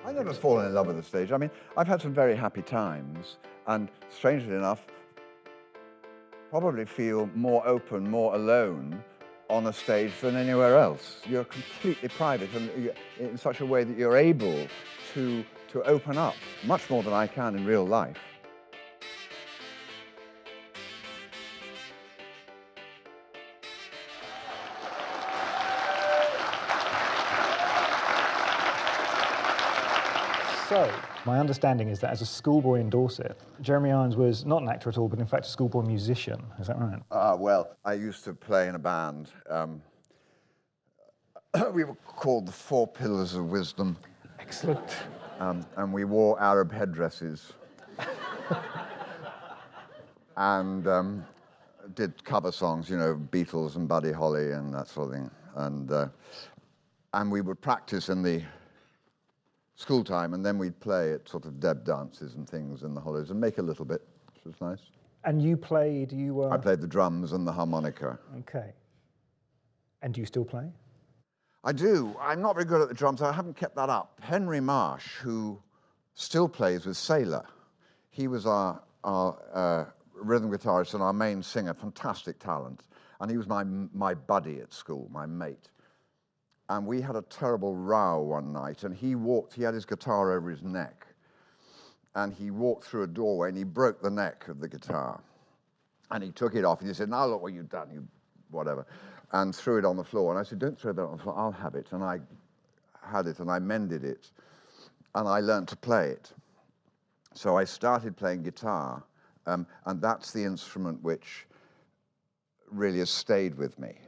I never fallen in love with the stage. I mean, I've had some very happy times, and strangely enough, probably feel more open, more alone on a stage than anywhere else. You're completely private and in such a way that you're able to open up much more than I can in real life. So, my understanding is that as a schoolboy in Dorset, Jeremy Irons was not an actor at all, but in fact a schoolboy musician. Is that right? Well, I used to play in a band. We were called the Four Pillars of Wisdom. Excellent. And we wore Arab headdresses. And did cover songs, you know, Beatles and Buddy Holly and that sort of thing. And we would practice in the school time, and then we'd play at sort of deb dances and things in the holidays and make a little bit, which was nice. And you played, I played the drums and the harmonica. Okay. And do you still play? I do. I'm not very good at the drums. I haven't kept that up. Henry Marsh, who still plays with Sailor, he was our rhythm guitarist and our main singer, fantastic talent. And he was my buddy at school, my mate. And we had a terrible row one night, and he had his guitar over his neck, and he walked through a doorway and he broke the neck of the guitar. And he took it off and he said, "Now look what you've done, you whatever," and threw it on the floor. And I said, "Don't throw that on the floor, I'll have it." And I had it and I mended it, and I learned to play it. So I started playing guitar, and that's the instrument which really has stayed with me,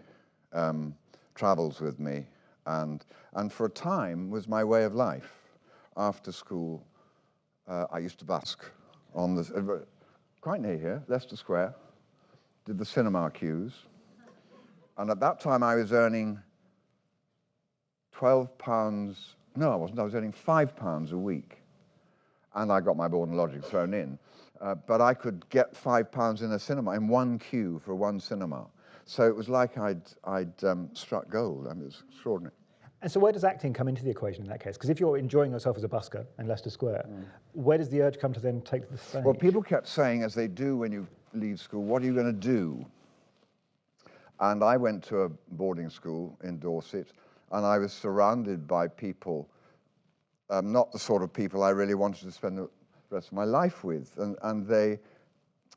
travels with me, and for a time was my way of life. After school, I used to busk on the, quite near here, Leicester Square, did the cinema queues, and at that time I was earning £12, no I wasn't, I was earning £5 a week, and I got my board and lodging thrown in, but I could get £5 in a cinema, in one queue for one cinema. So it was like I'd struck gold. I mean, it was extraordinary. And so where does acting come into the equation in that case? Because if you're enjoying yourself as a busker in Leicester Square, where does the urge come to then take the stage? Well, people kept saying, as they do when you leave school, "What are you going to do?" And I went to a boarding school in Dorset, and I was surrounded by people, not the sort of people I really wanted to spend the rest of my life with. And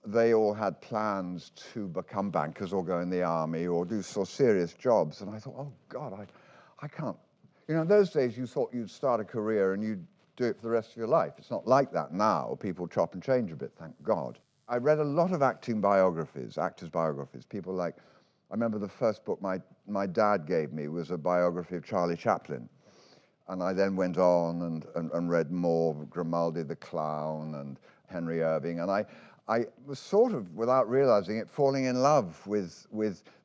they all had plans to become bankers or go in the army or do sort of serious jobs. And I thought, oh God, I can't. You know, in those days you thought you'd start a career and you'd do it for the rest of your life. It's not like that now. People chop and change a bit, thank God. I read a lot of acting biographies, actors' biographies. People like, I remember the first book my dad gave me was a biography of Charlie Chaplin. And I then went on and read more of Grimaldi the Clown and Henry Irving. And I was sort of, without realizing it, falling in love with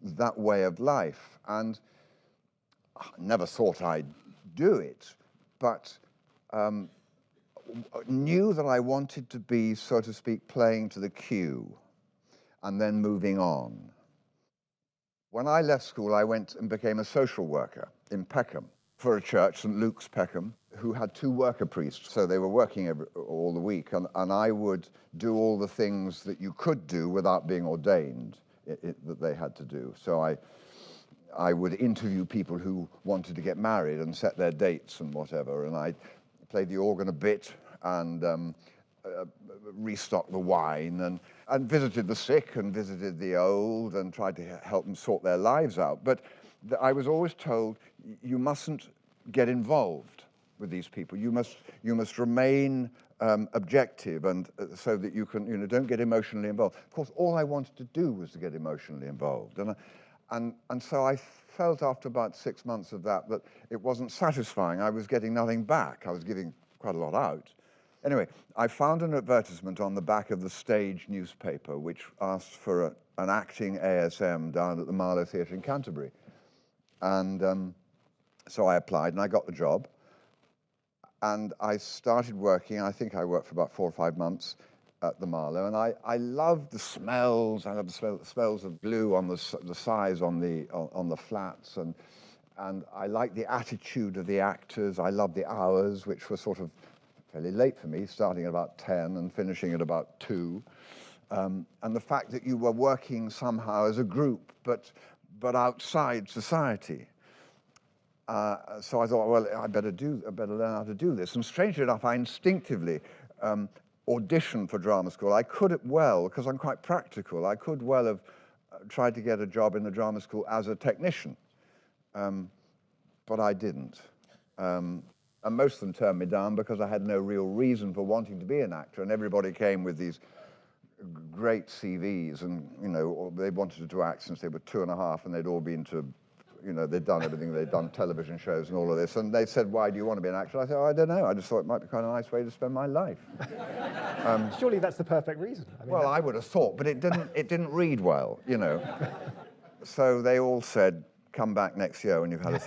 that way of life. And I never thought I'd do it, but knew that I wanted to be, so to speak, playing to the cue and then moving on. When I left school, I went and became a social worker in Peckham for a church, St. Luke's Peckham, who had 2 worker priests. So they were working all the week, and I would do all the things that you could do without being ordained that they had to do. So I would interview people who wanted to get married and set their dates and whatever, and I played the organ a bit and restocked the wine and visited the sick and visited the old and tried to help them sort their lives out. But I was always told, you mustn't get involved with these people. You must remain objective, and so that you can, you know, don't get emotionally involved. Of course, all I wanted to do was to get emotionally involved, and so I felt after about 6 months of that it wasn't satisfying. I was getting nothing back. I was giving quite a lot out. Anyway, I found an advertisement on the back of the Stage newspaper which asked for an acting ASM down at the Marlow Theatre in Canterbury. And so I applied and I got the job. And I started working. I think I worked for about 4 or 5 months at the Marlow, and I loved the smells. I loved the smells of glue on the sides on the flats, and I liked the attitude of the actors. I loved the hours, which were sort of fairly late for me, starting at about 10 and finishing at about 2. And the fact that you were working somehow as a group, but outside society. So I thought, well, I better learn how to do this. And strangely enough, I instinctively auditioned for drama school. I could it well, because I'm quite practical. I could well have tried to get a job in the drama school as a technician, but I didn't. And most of them turned me down because I had no real reason for wanting to be an actor, and everybody came with these great CVs, and they wanted to do act since they were 2.5, and they'd all been to, they'd done everything, they'd done television shows and all of this, and they said, "Why do you want to be an actor?" I said, "Oh, I don't know, I just thought it might be kind of a nice way to spend my life." Surely that's the perfect reason. I mean, well, I would have thought, but it didn't read well, So they all said, "Come back next year when you've had a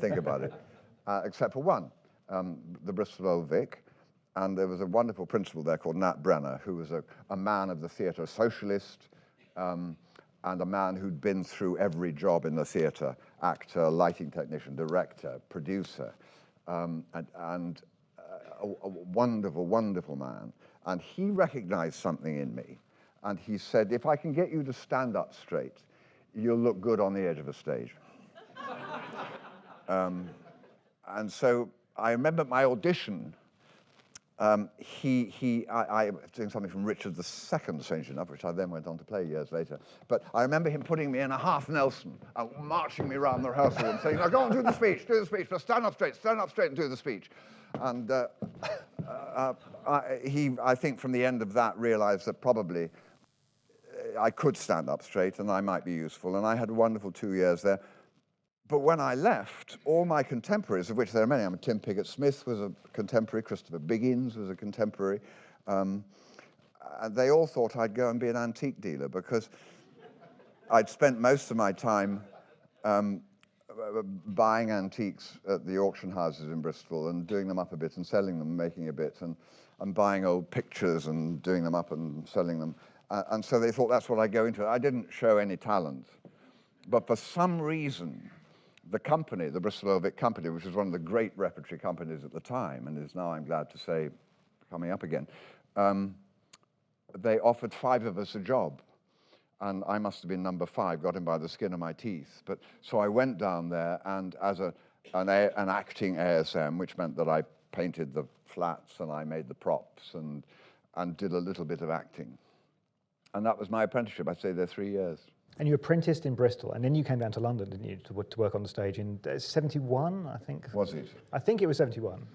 think about it," except for one, the Bristol Old Vic. And there was a wonderful principal there called Nat Brenner, who was a man of the theatre, a socialist, and a man who'd been through every job in the theatre: actor, lighting technician, director, producer, and a wonderful, wonderful man. And he recognized something in me, and he said, "If I can get you to stand up straight, you'll look good on the edge of a stage." And so I remember my audition. I was doing something from Richard II, strangely enough, which I then went on to play years later. But I remember him putting me in a half Nelson, marching me around the rehearsal room, saying, "Now go on, do the speech, but stand up straight and do the speech." And I think from the end of that realized that probably I could stand up straight and I might be useful. And I had a wonderful 2 years there. But when I left, all my contemporaries, of which there are many, Tim Pigott-Smith was a contemporary, Christopher Biggins was a contemporary, and they all thought I'd go and be an antique dealer, because I'd spent most of my time buying antiques at the auction houses in Bristol and doing them up a bit and selling them, making a bit, and buying old pictures and doing them up and selling them. And so they thought that's what I'd go into. I didn't show any talent. But for some reason, the company, the Bristol Old Vic Company, which was one of the great repertory companies at the time, and is now, I'm glad to say, coming up again, they offered 5 of us a job. And I must have been number 5, got in by the skin of my teeth. But so I went down there, and as an acting ASM, which meant that I painted the flats and I made the props and did a little bit of acting. And that was my apprenticeship. I stayed there 3 years. And you apprenticed in Bristol, and then you came down to London, didn't you, to work on the stage in 71, I think? Was it? I think it was 71.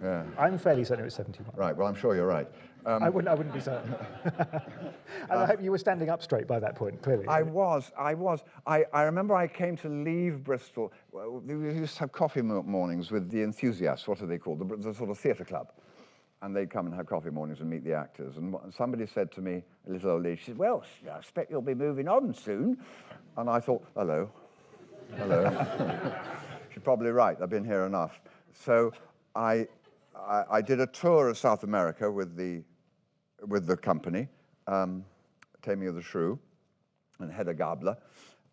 Yeah. I'm fairly certain it was 71. Right, well, I'm sure you're right. I wouldn't be certain. And I hope you were standing up straight by that point, clearly. I was. I remember I came to leave Bristol. We used to have coffee mornings with the enthusiasts, what are they called? The sort of theatre club. And they'd come and have coffee mornings and meet the actors. And somebody said to me, a little old lady, she said, "Well, I expect you'll be moving on soon." And I thought, hello. She's probably right, I've been here enough. So I did a tour of South America with the company, Taming of the Shrew and Hedda Gabler.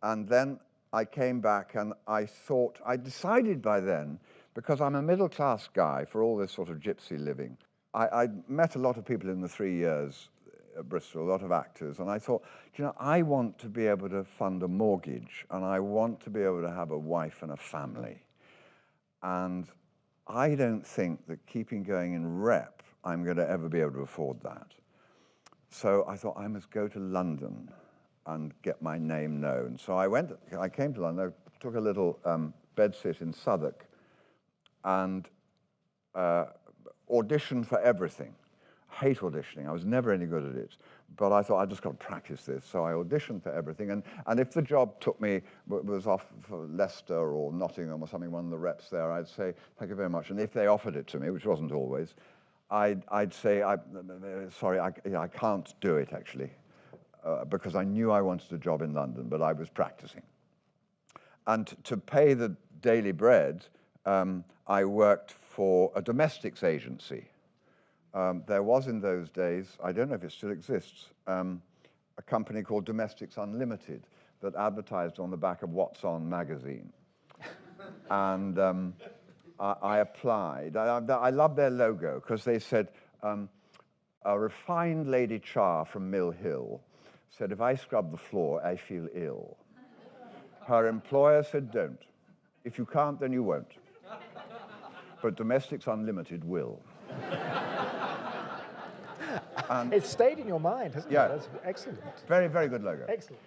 And then I came back and I decided by then, because I'm a middle-class guy for all this sort of gypsy living, I met a lot of people in the 3 years at Bristol, a lot of actors, and I thought, I want to be able to fund a mortgage, and I want to be able to have a wife and a family. And I don't think that keeping going in rep, I'm going to ever be able to afford that. So I thought I must go to London and get my name known. So I came to London, I took a little bedsit in Southwark, and auditioned for everything. I hate auditioning. I was never any good at it. But I thought, I just got to practice this. So I auditioned for everything. And if the job took me, was off for Leicester or Nottingham or something, one of the reps there, I'd say, "Thank you very much." And if they offered it to me, which wasn't always, I'd say, "Sorry, I can't do it, actually," because I knew I wanted a job in London, but I was practicing. And to pay the daily bread, I worked for a domestics agency. There was in those days, I don't know if it still exists, a company called Domestics Unlimited that advertised on the back of What's On magazine. And I applied. I love their logo because they said, a refined Lady Char from Mill Hill said, if I scrub the floor, I feel ill. Her employer said, don't. If you can't, then you won't. But Domestics Unlimited will. It's stayed in your mind, hasn't it? That's excellent. Very, very good logo. Excellent.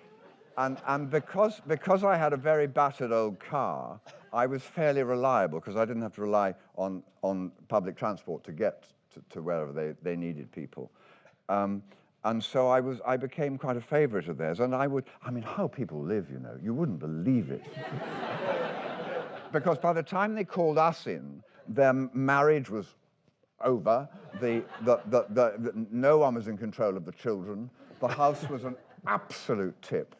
And because I had a very battered old car, I was fairly reliable because I didn't have to rely on public transport to get to wherever they needed people. And so I became quite a favorite of theirs. And I mean, how people live, you know, you wouldn't believe it. Because by the time they called us in, their marriage was over. No one was in control of the children. The house was an absolute tip.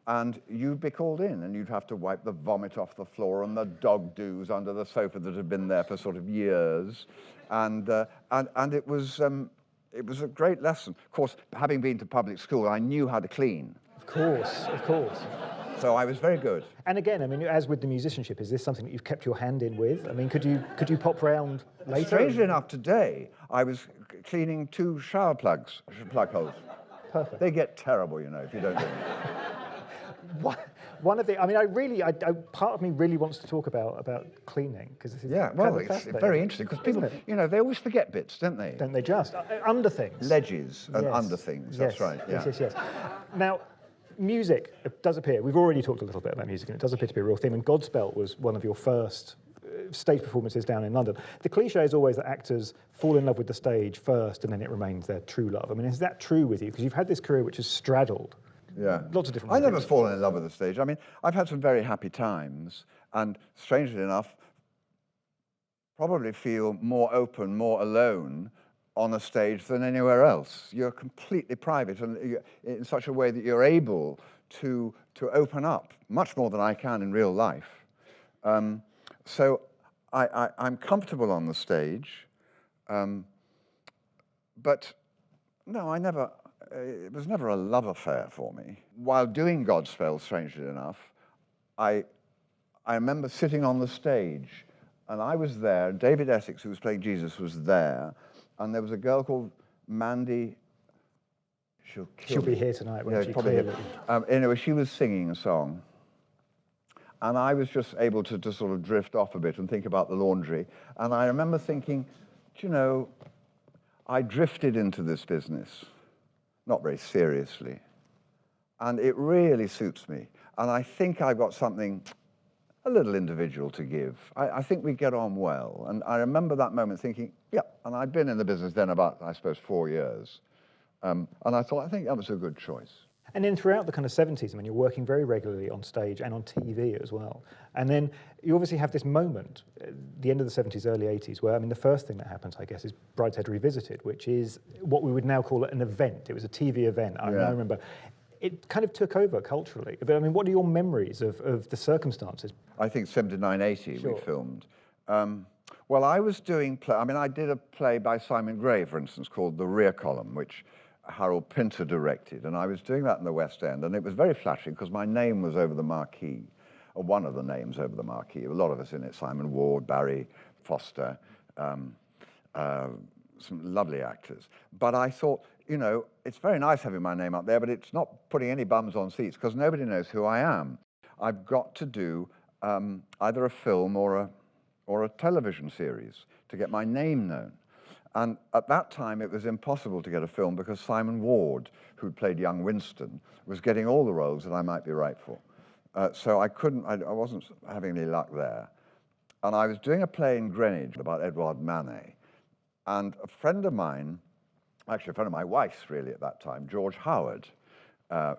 And you'd be called in, and you'd have to wipe the vomit off the floor and the dog doos under the sofa that had been there for sort of years. And it was a great lesson. Of course, having been to public school, I knew how to clean. Of course, of course. So I was very good. And again, I mean, as with the musicianship, is this something that you've kept your hand in with? I mean, could you pop round later? Strangely enough, today, I was cleaning 2 shower plug holes. Perfect. They get terrible, you know, if you don't do them. One of the, I mean, part of me really wants to talk about cleaning, because this is it's very interesting, because people, you know, they always forget bits, don't they? Don't they just? Under things. Ledges and under things, that's right. Yeah. Yes. Now, music does appear, we've already talked a little bit about music, and it does appear to be a real theme, and Godspell was one of your first stage performances down in London. The cliche is always that actors fall in love with the stage first, and then it remains their true love. I mean, is that true with you? Because you've had this career which has straddled lots of different I never fallen in love with the stage. I mean, I've had some very happy times, and strangely enough, probably feel more open, more alone on a stage than anywhere else. You're completely private, and in such a way that you're able to open up much more than I can in real life. So I'm comfortable on the stage, but no, it was never a love affair for me. While doing Godspell, strangely enough, I remember sitting on the stage, and I was there, David Essex, who was playing Jesus, was there, and there was a girl called Mandy. She'll be here tonight, won't she? Probably here. Anyway, she was singing a song, and I was just able to sort of drift off a bit and think about the laundry. And I remember thinking, do you know, I drifted into this business, not very seriously, and it really suits me. And I think I've got something a little individual to give. I think we get on well. And I remember that moment thinking, yeah, and I'd been in the business then about, I suppose, 4 years. And I thought, I think that was a good choice. And then throughout the kind of 70s, I mean, you're working very regularly on stage and on TV as well. And then you obviously have this moment, at the end of the 70s, early 80s, where, I mean, the first thing that happens, I guess, is Brideshead Revisited, which is what we would now call an event. It was a TV event. I remember it kind of took over culturally. But, I mean, what are your memories of the circumstances? I think 79, 80 Sure. we filmed. Well, I was doing I did a play by Simon Gray, for instance, called The Rear Column, which Harold Pinter directed, and I was doing that in the West End, and it was very flattering because my name was over the marquee, or one of the names over the marquee. A lot of us in it: Simon Ward, Barry Foster, some lovely actors. But I thought, you know, it's very nice having my name up there, but it's not putting any bums on seats because nobody knows who I am. I've got to do either a film or a television series to get my name known. And at that time, it was impossible to get a film because Simon Ward, who played young Winston, was getting all the roles that I might be right for. So I wasn't having any luck there. And I was doing a play in Greenwich about Edouard Manet. And a friend of mine, actually a friend of my wife's really at that time, George Howard,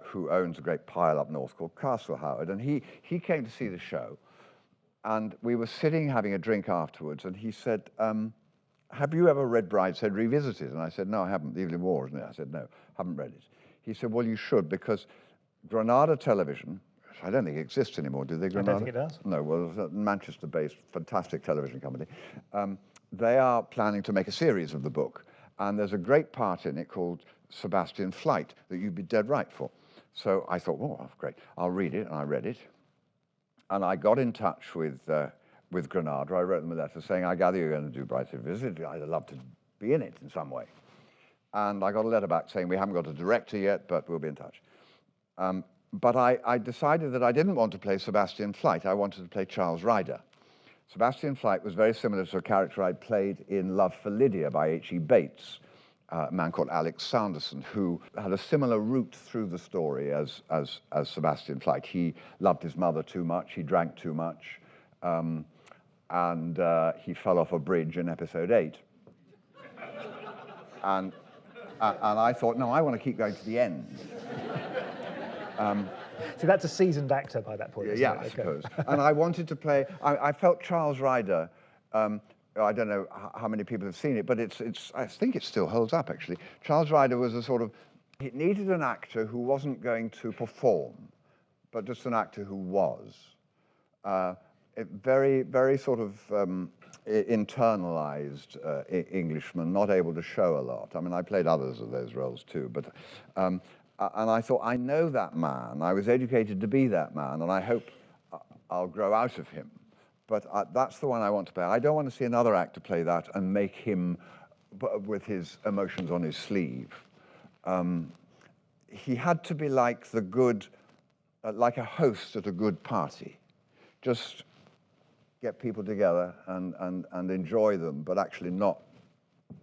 who owns a great pile up north called Castle Howard, and he came to see the show. And we were sitting having a drink afterwards, and he said, have you ever read Brideshead Revisited? And I said, no, I haven't. The Evening War, isn't it? I said, no, haven't read it. He said, well, you should, because Granada Television, I don't think it exists anymore, do they, Granada? I don't think it does. No, well, it's a Manchester-based, fantastic television company. They are planning to make a series of the book, and there's a great part in it called Sebastian Flight that you'd be dead right for. So I thought, well, great, I'll read it, and I read it. And I got in touch with Granada. I wrote them a letter saying, I gather you're going to do Brideshead Revisited. I'd love to be in it in some way. And I got a letter back saying, we haven't got a director yet, but we'll be in touch. But I decided that I didn't want to play Sebastian Flyte. I wanted to play Charles Ryder. Sebastian Flyte was very similar to a character I'd played in Love for Lydia by H.E. Bates, a man called Alex Sanderson, who had a similar route through the story as Sebastian Flyte. He loved his mother too much, he drank too much, and he fell off a bridge in episode 8. And I thought, no, I want to keep going to the end. So that's a seasoned actor by that point, isn't Yeah, it? I suppose. And I wanted to play, I felt Charles Ryder, I don't know how many people have seen it, but I think it still holds up, actually. Charles Ryder was a sort of, it needed an actor who wasn't going to perform, but just an actor who was. Very, very sort of internalized Englishman, not able to show a lot. I mean, I played others of those roles too, but, and I thought, I know that man. I was educated to be that man, and I hope I'll grow out of him. But that's the one I want to play. I don't want to see another actor play that and make him with his emotions on his sleeve. He had to be like the good, like a host at a good party. Just get people together and enjoy them, but actually not,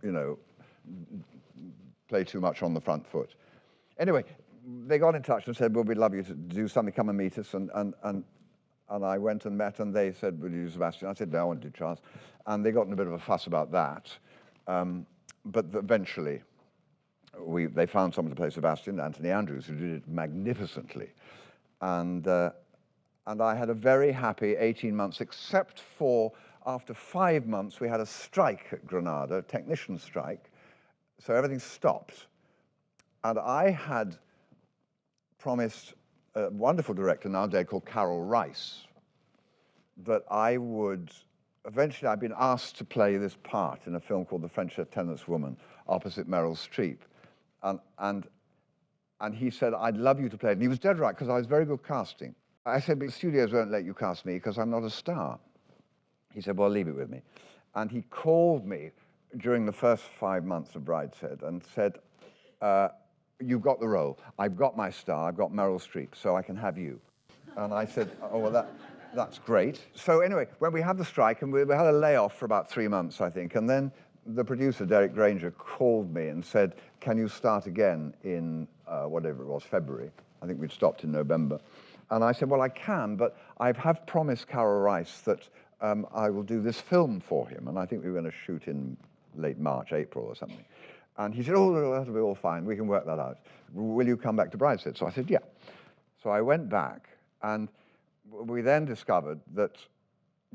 you know, play too much on the front foot. Anyway, they got in touch and said, well, we'd love you to do something, come and meet us. And I went and met, and they said, will you do Sebastian? I said, no, I want to do Charles. And they got in a bit of a fuss about that. But eventually, they found someone to play Sebastian, Anthony Andrews, who did it magnificently. And I had a very happy 18 months, except for after 5 months, we had a strike at Granada, a technician strike. So everything stopped. And I had promised a wonderful director nowadays called Carol Rice that I would, eventually I'd been asked to play this part in a film called The French Lieutenant's Woman opposite Meryl Streep. And he said, I'd love you to play it. And he was dead right, because I was very good casting. I said, but the studios won't let you cast me because I'm not a star. He said, well, leave it with me. And he called me during the first 5 months of Brideshead and said, you've got the role. I've got my star. I've got Meryl Streep, so I can have you. And I said, oh, well, that's great. So anyway, when we had the strike, and we had a layoff for about 3 months, I think, and then the producer, Derek Granger, called me and said, can you start again in whatever it was, February? I think we'd stopped in November. And I said, well, I can, but I have promised Carol Rice that I will do this film for him. And I think we were going to shoot in late March, April or something. And he said, oh, that'll be all fine. We can work that out. Will you come back to Brideshead? So I said, yeah. So I went back, and we then discovered that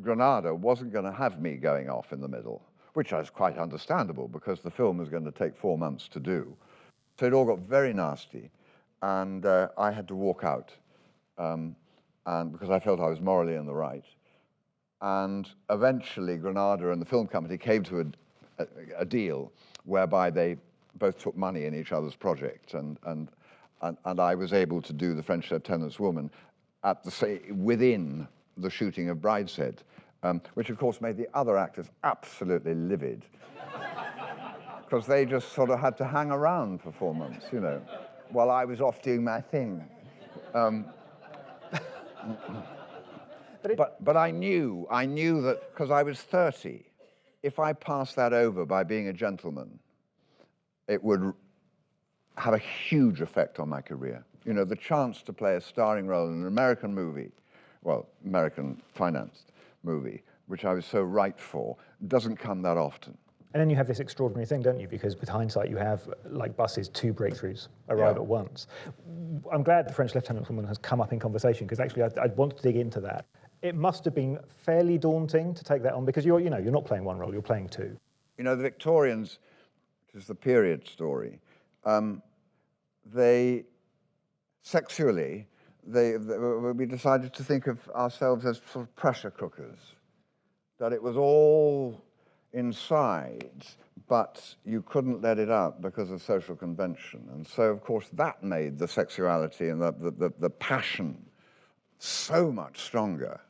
Granada wasn't going to have me going off in the middle, which was quite understandable because the film was going to take 4 months to do. So it all got very nasty, and I had to walk out, and because I felt I was morally in the right. And eventually, Granada and the film company came to a deal whereby they both took money in each other's project, and I was able to do The French Lieutenant's Woman within the shooting of Brideshead, which of course made the other actors absolutely livid, because they just sort of had to hang around for 4 months, you know, while I was off doing my thing. But I knew that, because I was 30, if I passed that over by being a gentleman, it would have a huge effect on my career. You know, the chance to play a starring role in an American movie, well, American financed movie, which I was so right for, doesn't come that often. And then you have this extraordinary thing, don't you? Because with hindsight, you have, like buses, 2 breakthroughs arrive at once. I'm glad The French Lieutenant's Woman has come up in conversation, because actually I want to dig into that. It must have been fairly daunting to take that on, because you're not playing one role, you're playing 2. You know, the Victorians, which is the period story, we decided to think of ourselves as sort of pressure cookers, that it was all inside, but you couldn't let it out because of social convention. And so, of course, that made the sexuality and the passion so much stronger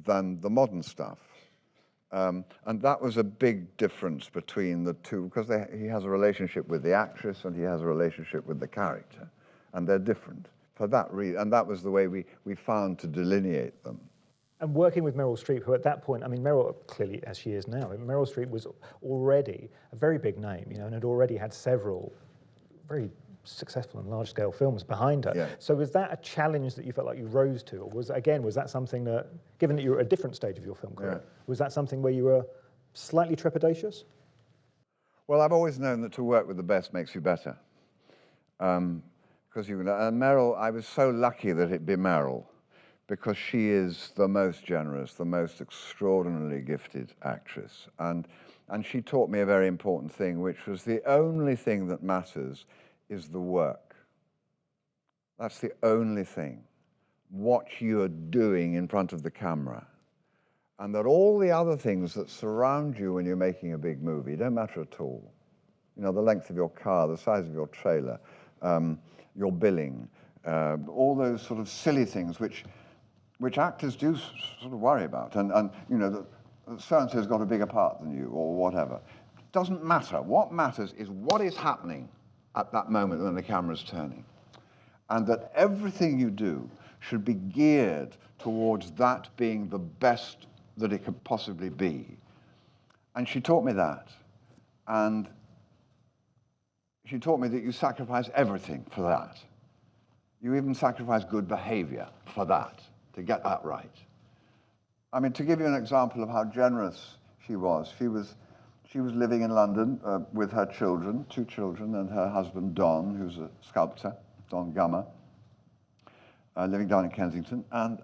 than the modern stuff. And that was a big difference between the two, because he has a relationship with the actress and he has a relationship with the character, and they're different for that reason. And that was the way we found to delineate them. And working with Meryl Streep, who at that point, I mean, Meryl, clearly as she is now, Meryl Streep was already a very big name, you know, and had already had several very successful and large-scale films behind her. Yeah. So was that a challenge that you felt like you rose to, or was that something that, given that you were at a different stage of your film career, was that something where you were slightly trepidatious? Well, I've always known that to work with the best makes you better. Because Meryl, I was so lucky that it'd be Meryl, because she is the most generous, the most extraordinarily gifted actress. And she taught me a very important thing, which was the only thing that matters is the work. That's the only thing, what you're doing in front of the camera. And that all the other things that surround you when you're making a big movie don't matter at all. You know, the length of your car, the size of your trailer, your billing, all those sort of silly things which actors do sort of worry about. And you know, so-and-so's got a bigger part than you, or whatever. Doesn't matter. What matters is what is happening at that moment when the camera's turning. And that everything you do should be geared towards that being the best that it could possibly be. And she taught me that. And she taught me that you sacrifice everything for that. You even sacrifice good behavior for that, to get that right. I mean, to give you an example of how generous she was living in London with her children, 2 children, and her husband, Don, who's a sculptor, Don Gummer, living down in Kensington. And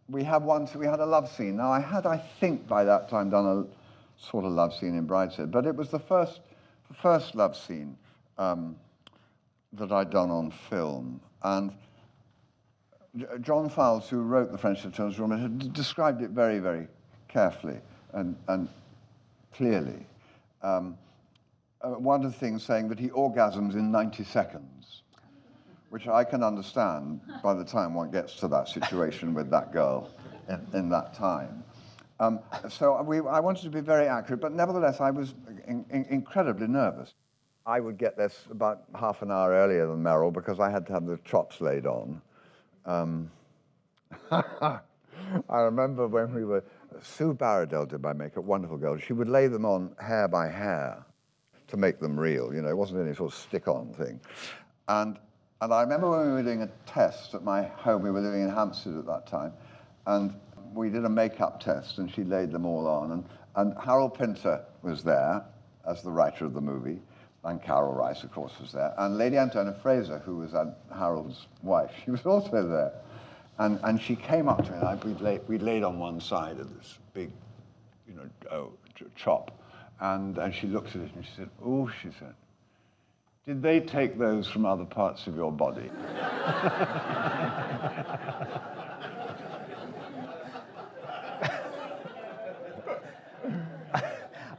we had a love scene. Now, I think, by that time done a sort of love scene in Brideshead, but it was the first love scene that I'd done on film. And John Fowles, who wrote The French Lieutenant's Room, had described it very, very carefully and clearly. One of the things saying that he orgasms in 90 seconds, which I can understand by the time one gets to that situation with that girl in that time. So I wanted to be very accurate, but nevertheless I was incredibly nervous. I would get there about half an hour earlier than Meryl because I had to have the chops laid on. I remember when Sue Barradell did my makeup, wonderful girl. She would lay them on hair by hair to make them real. You know, it wasn't any sort of stick-on thing. And I remember when we were doing a test at my home. We were living in Hampstead at that time, and we did a makeup test, and she laid them all on. And Harold Pinter was there as the writer of the movie, and Carol Rice, of course, was there. And Lady Antonia Fraser, who was Harold's wife, she was also there. And she came up to me, and we'd laid on one side of this big, you know, chop. And she looked at it and she said, "Oh," she said, "did they take those from other parts of your body?"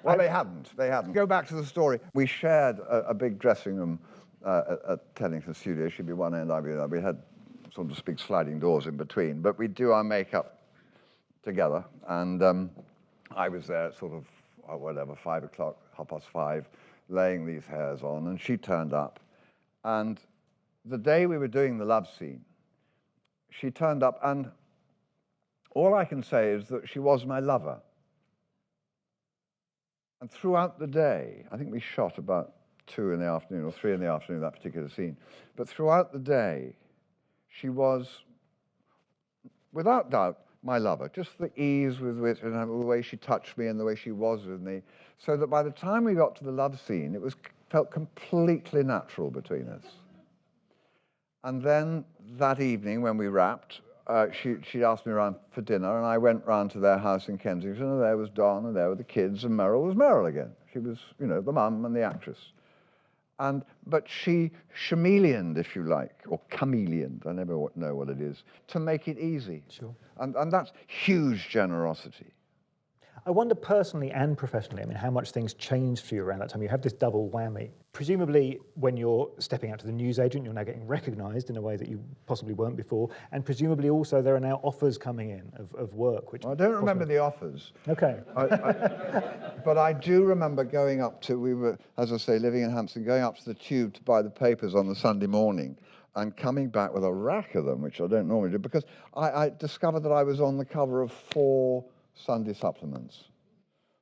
Well, they hadn't. They hadn't. Go back to the story. We shared a big dressing room at Teddington Studio. She'd be one end, I'd be the other. We had sort of big sliding doors in between, but we'd do our makeup together. And I was there at sort of, 5 o'clock, 5:30, laying these hairs on, and she turned up. And the day we were doing the love scene, she turned up, and all I can say is that she was my lover. And throughout the day, I think we shot about 2 in the afternoon or 3 in the afternoon, that particular scene. But throughout the day, she was, without doubt, my lover. Just the ease with which, and the way she touched me and the way she was with me. So that by the time we got to the love scene, it felt completely natural between us. And then that evening when we wrapped, she asked me around for dinner, and I went round to their house in Kensington, and there was Don, and there were the kids, and Meryl was Meryl again. She was, you know, the mum and the actress. But she chameleoned, if you like, or chameleoned, I never know what it is, to make it easy. Sure. And that's huge generosity. I wonder personally and professionally, I mean, how much things changed for you around that time. You have this double whammy. Presumably, when you're stepping out to the newsagent, you're now getting recognised in a way that you possibly weren't before, and presumably also there are now offers coming in of work. Which I don't remember the offers. Okay. But I do remember going up to, we were, as I say, living in Hampstead, going up to the Tube to buy the papers on the Sunday morning and coming back with a rack of them, which I don't normally do, because I discovered that I was on the cover of 4 Sunday supplements.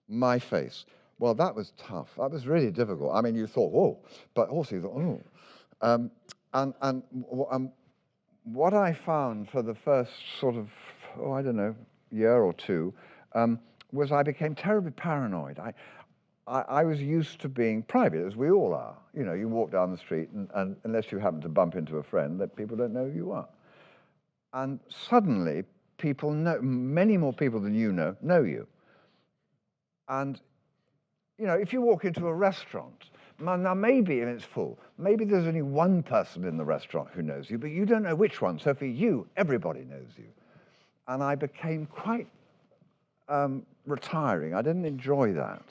My face. Well, that was tough. That was really difficult. I mean, you thought, whoa, but also you thought, oh. And what I found for the first sort of, I don't know, year or two, was I became terribly paranoid. I was used to being private, as we all are. You know, you walk down the street, and unless you happen to bump into a friend, that people don't know who you are. And suddenly, people know, many more people than you know you. And, you know, if you walk into a restaurant, now maybe if it's full, maybe there's only one person in the restaurant who knows you, but you don't know which one. So for you, everybody knows you. And I became quite retiring. I didn't enjoy that.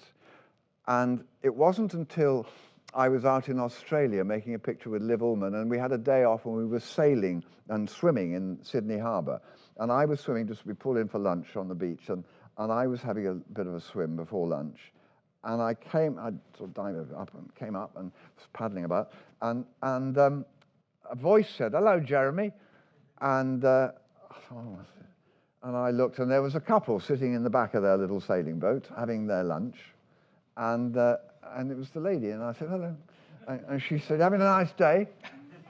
And it wasn't until I was out in Australia making a picture with Liv Ullmann, and we had a day off and we were sailing and swimming in Sydney Harbour. And I was swimming, just we pulled in for lunch on the beach, and I was having a bit of a swim before lunch. And I sort of dived up and came up and was paddling about. And a voice said, "Hello, Jeremy." And I thought, oh, what's it? And I looked, and there was a couple sitting in the back of their little sailing boat having their lunch. And it was the lady, and I said, "Hello." And she said, "Having a nice day?"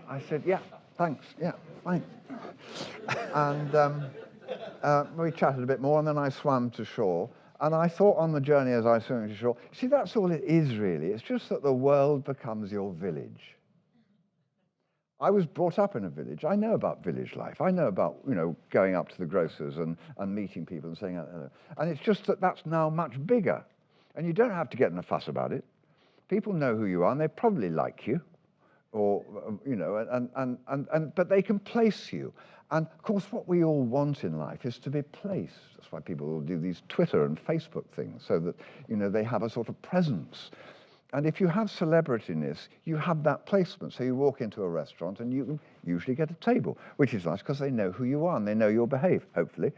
I said, "Yeah, thanks, yeah, fine." And we chatted a bit more, and then I swam to shore. And I thought on the journey as I was swimming to shore, see, that's all it is really. It's just that the world becomes your village. I was brought up in a village. I know about village life. I know about, you know, going up to the grocers and meeting people and saying hello. And it's just that that's now much bigger. And you don't have to get in a fuss about it. People know who you are, and they probably like you, or you know, but they can place you. And of course, what we all want in life is to be placed. That's why people will do these Twitter and Facebook things, so that, you know, they have a sort of presence. And if you have celebrityness, you have that placement. So you walk into a restaurant and you usually get a table, which is nice because they know who you are and they know you'll behave, hopefully.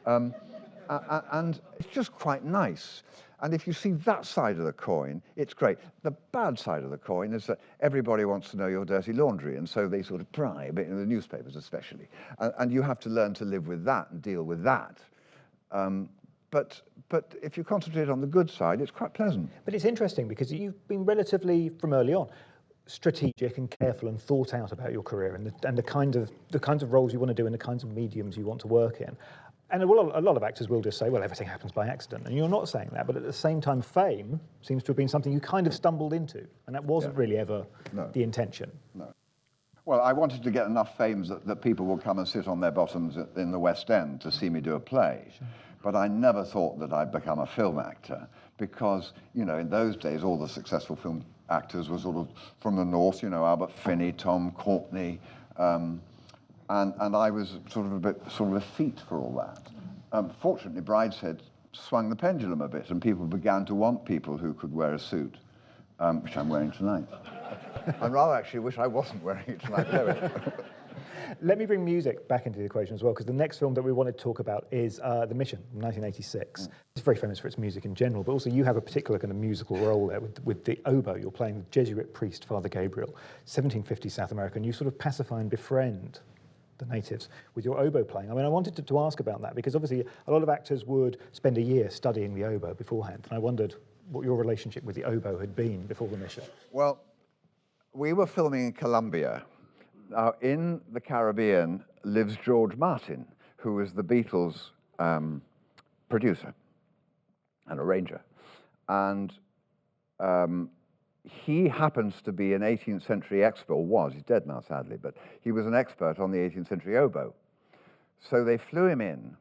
And it's just quite nice. And if you see that side of the coin, it's great. The bad side of the coin is that everybody wants to know your dirty laundry, and so they sort of pry a bit in the newspapers especially. And you have to learn to live with that and deal with that. But if you concentrate on the good side, it's quite pleasant. But it's interesting because you've been relatively, from early on, strategic and careful and thought out about your career and the kinds of roles you want to do and the kinds of mediums you want to work in. And a lot of actors will just say, well, everything happens by accident. And you're not saying that, but at the same time, fame seems to have been something you kind of stumbled into. And that wasn't really ever the intention. No. Well, I wanted to get enough fame that people would come and sit on their bottoms in the West End to see me do a play. Sure. But I never thought that I'd become a film actor because, you know, in those days, all the successful film actors were sort of from the north, you know, Albert Finney, Tom Courtenay, and I was sort of a feat for all that. Fortunately, Brideshead swung the pendulum a bit, and people began to want people who could wear a suit, which I'm wearing tonight. I rather actually wish I wasn't wearing it tonight. Let me bring music back into the equation as well, because the next film that we want to talk about is The Mission, from 1986. It's very famous for its music in general, but also you have a particular kind of musical role there with the oboe. You're playing the Jesuit priest, Father Gabriel, 1750 South America, and you sort of pacify and befriend the natives with your oboe playing. I mean, I wanted to ask about that, because obviously a lot of actors would spend a year studying the oboe beforehand, and I wondered what your relationship with the oboe had been before The Mission. Well, we were filming in Colombia. Now, in the Caribbean lives George Martin, who was the Beatles' producer and arranger. And he happens to be an 18th century expert, or was, he's dead now sadly, but he was an expert on the 18th century oboe. So they flew him in,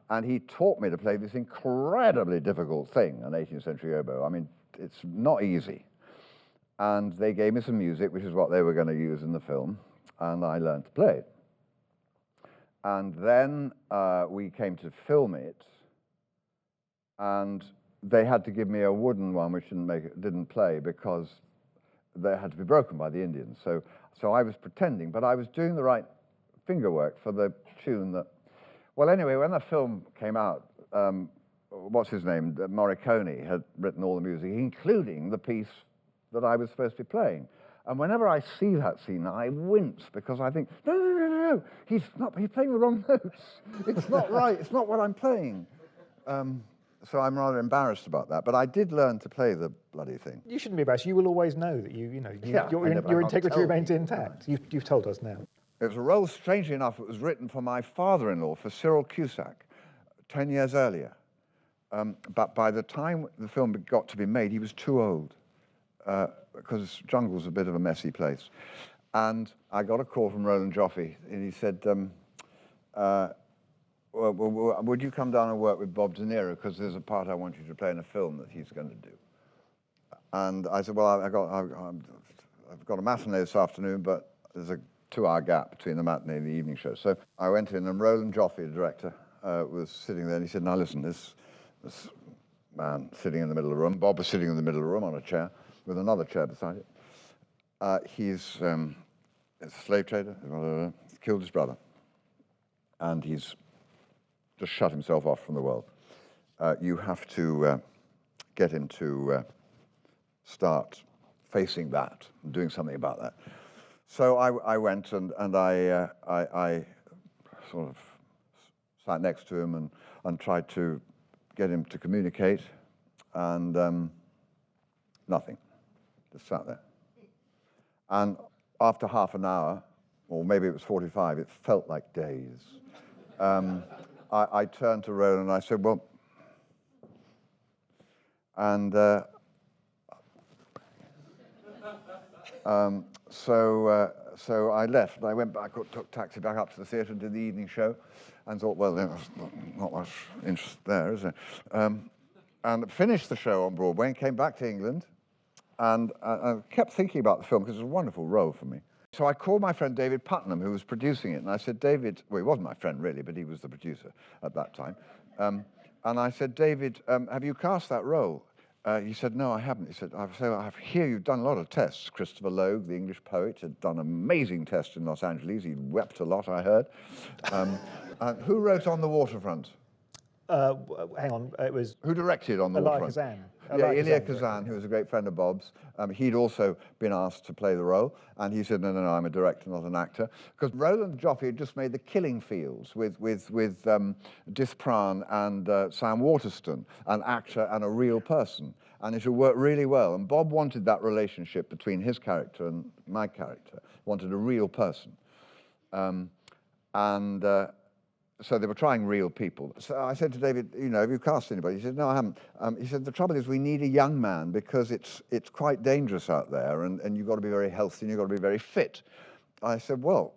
and he taught me to play this incredibly difficult thing, an 18th century oboe. I mean, it's not easy. And they gave me some music, which is what they were going to use in the film, and I learned to play it. And then we came to film it, and they had to give me a wooden one which didn't play because they had to be broken by the Indians. So I was pretending, but I was doing the right finger work for the tune that. Well, anyway, when the film came out, what's his name? Morricone had written all the music, including the piece that I was supposed to be playing. And whenever I see that scene, I wince because I think, no, he's playing the wrong notes. It's not right. It's not what I'm playing. So I'm rather embarrassed about that. But I did learn to play the bloody thing. You shouldn't be embarrassed. You will always know that your integrity remains intact. You've told us now. It was a role, strangely enough, it was written for my father-in-law, for Cyril Cusack, 10 years earlier. But by the time the film got to be made, he was too old, because Jungle's a bit of a messy place. And I got a call from Roland Joffe, and he said, would you come down and work with Bob De Niro, because there's a part I want you to play in a film that he's going to do. And I said, well, I've got a matinee this afternoon, but there's a 2-hour gap between the matinee and the evening show. So I went in, and Roland Joffe, the director, was sitting there, and he said, now listen, this man sitting in the middle of the room, Bob was sitting in the middle of the room on a chair, with another chair beside it. He's a slave trader, killed his brother, and he's just shut himself off from the world. You have to get him to start facing that and doing something about that. So I went and I sort of sat next to him and tried to get him to communicate, and nothing, just sat there. And after half an hour, or maybe it was 45, it felt like days. I turned to Roland and I said, well, and so I left. I went back, took taxi back up to the theatre, did the evening show, and thought, well, there's not much interest there, is there? And finished the show on Broadway and came back to England, and I kept thinking about the film because it was a wonderful role for me. So I called my friend David Putnam, who was producing it, and I said, David, well, he wasn't my friend really, but he was the producer at that time. And I said, David, have you cast that role? He said, no, I haven't. He said, I hear you've done a lot of tests. Christopher Logue, the English poet, had done amazing tests in Los Angeles. He wept a lot, I heard. Who wrote On the Waterfront? Hang on, it was... Who directed On the Waterfront? Kazan. Yeah, Elia Kazan, who was a great friend of Bob's. He'd also been asked to play the role, and he said, no, I'm a director, not an actor. Because Roland Joffe had just made The Killing Fields with Dith Pran and Sam Waterston, an actor and a real person. And it had worked really well. And Bob wanted that relationship between his character and my character, wanted a real person. So they were trying real people. So I said to David, have you cast anybody? He said, no, I haven't. He said, the trouble is we need a young man because it's quite dangerous out there, and you've got to be very healthy and you've got to be very fit. I said, well,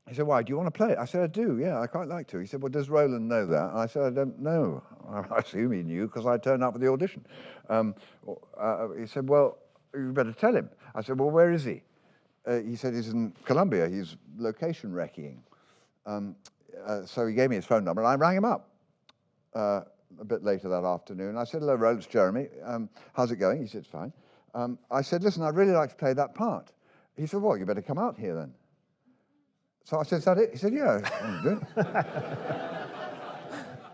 he said, why, do you want to play it? I said, I do, yeah, I quite like to. He said, well, does Roland know that? And I said, I don't know. I assume he knew because I turned up for the audition. He said, well, you better tell him. I said, well, where is he? He said, he's in Colombia. He's location wrecking. So he gave me his phone number, and I rang him up a bit later that afternoon. I said, hello, Roland, it's Jeremy. How's it going? He said, it's fine. I said, listen, I'd really like to play that part. He said, well, you better come out here then. So I said, is that it? He said, yeah, I'll do it.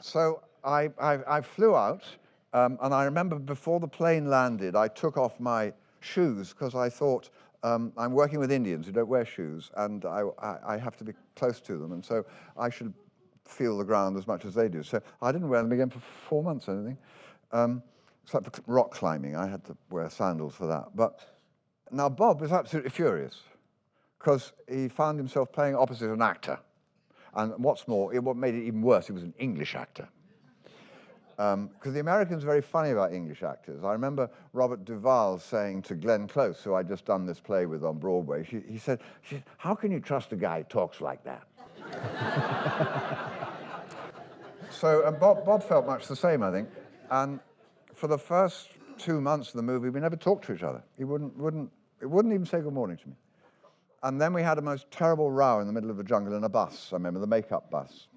So I flew out, and I remember before the plane landed, I took off my shoes because I thought, I'm working with Indians who don't wear shoes, and I have to be close to them, and so I should feel the ground as much as they do. So I didn't wear them again for 4 months or anything. Except for rock climbing, I had to wear sandals for that. But now Bob was absolutely furious because he found himself playing opposite an actor. And what's more, what made it even worse, he was an English actor. Because the Americans are very funny about English actors. I remember Robert Duvall saying to Glenn Close, who I'd just done this play with on Broadway, he said, how can you trust a guy who talks like that? So Bob felt much the same, I think. And for the first 2 months of the movie, we never talked to each other. He wouldn't even say good morning to me. And then we had a most terrible row in the middle of the jungle in a bus. I remember the makeup bus.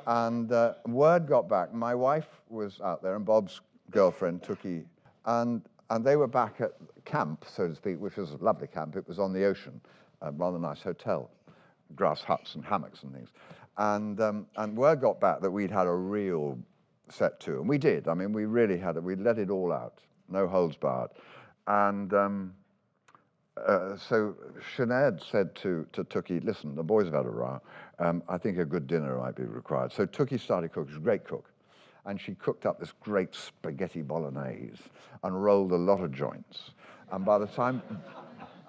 And word got back. My wife was out there, and Bob's girlfriend, Tookie, and they were back at camp, so to speak, which was a lovely camp. It was on the ocean, a rather nice hotel, grass huts and hammocks and things. And word got back that we'd had a real set to, and we did. I mean, we really had it. We let it all out, no holds barred. And so Sinead said to Tookie, listen, the boys have had a row. I think a good dinner might be required. So Tookie started cooking. She's a great cook. And she cooked up this great spaghetti bolognese and rolled a lot of joints. And by the time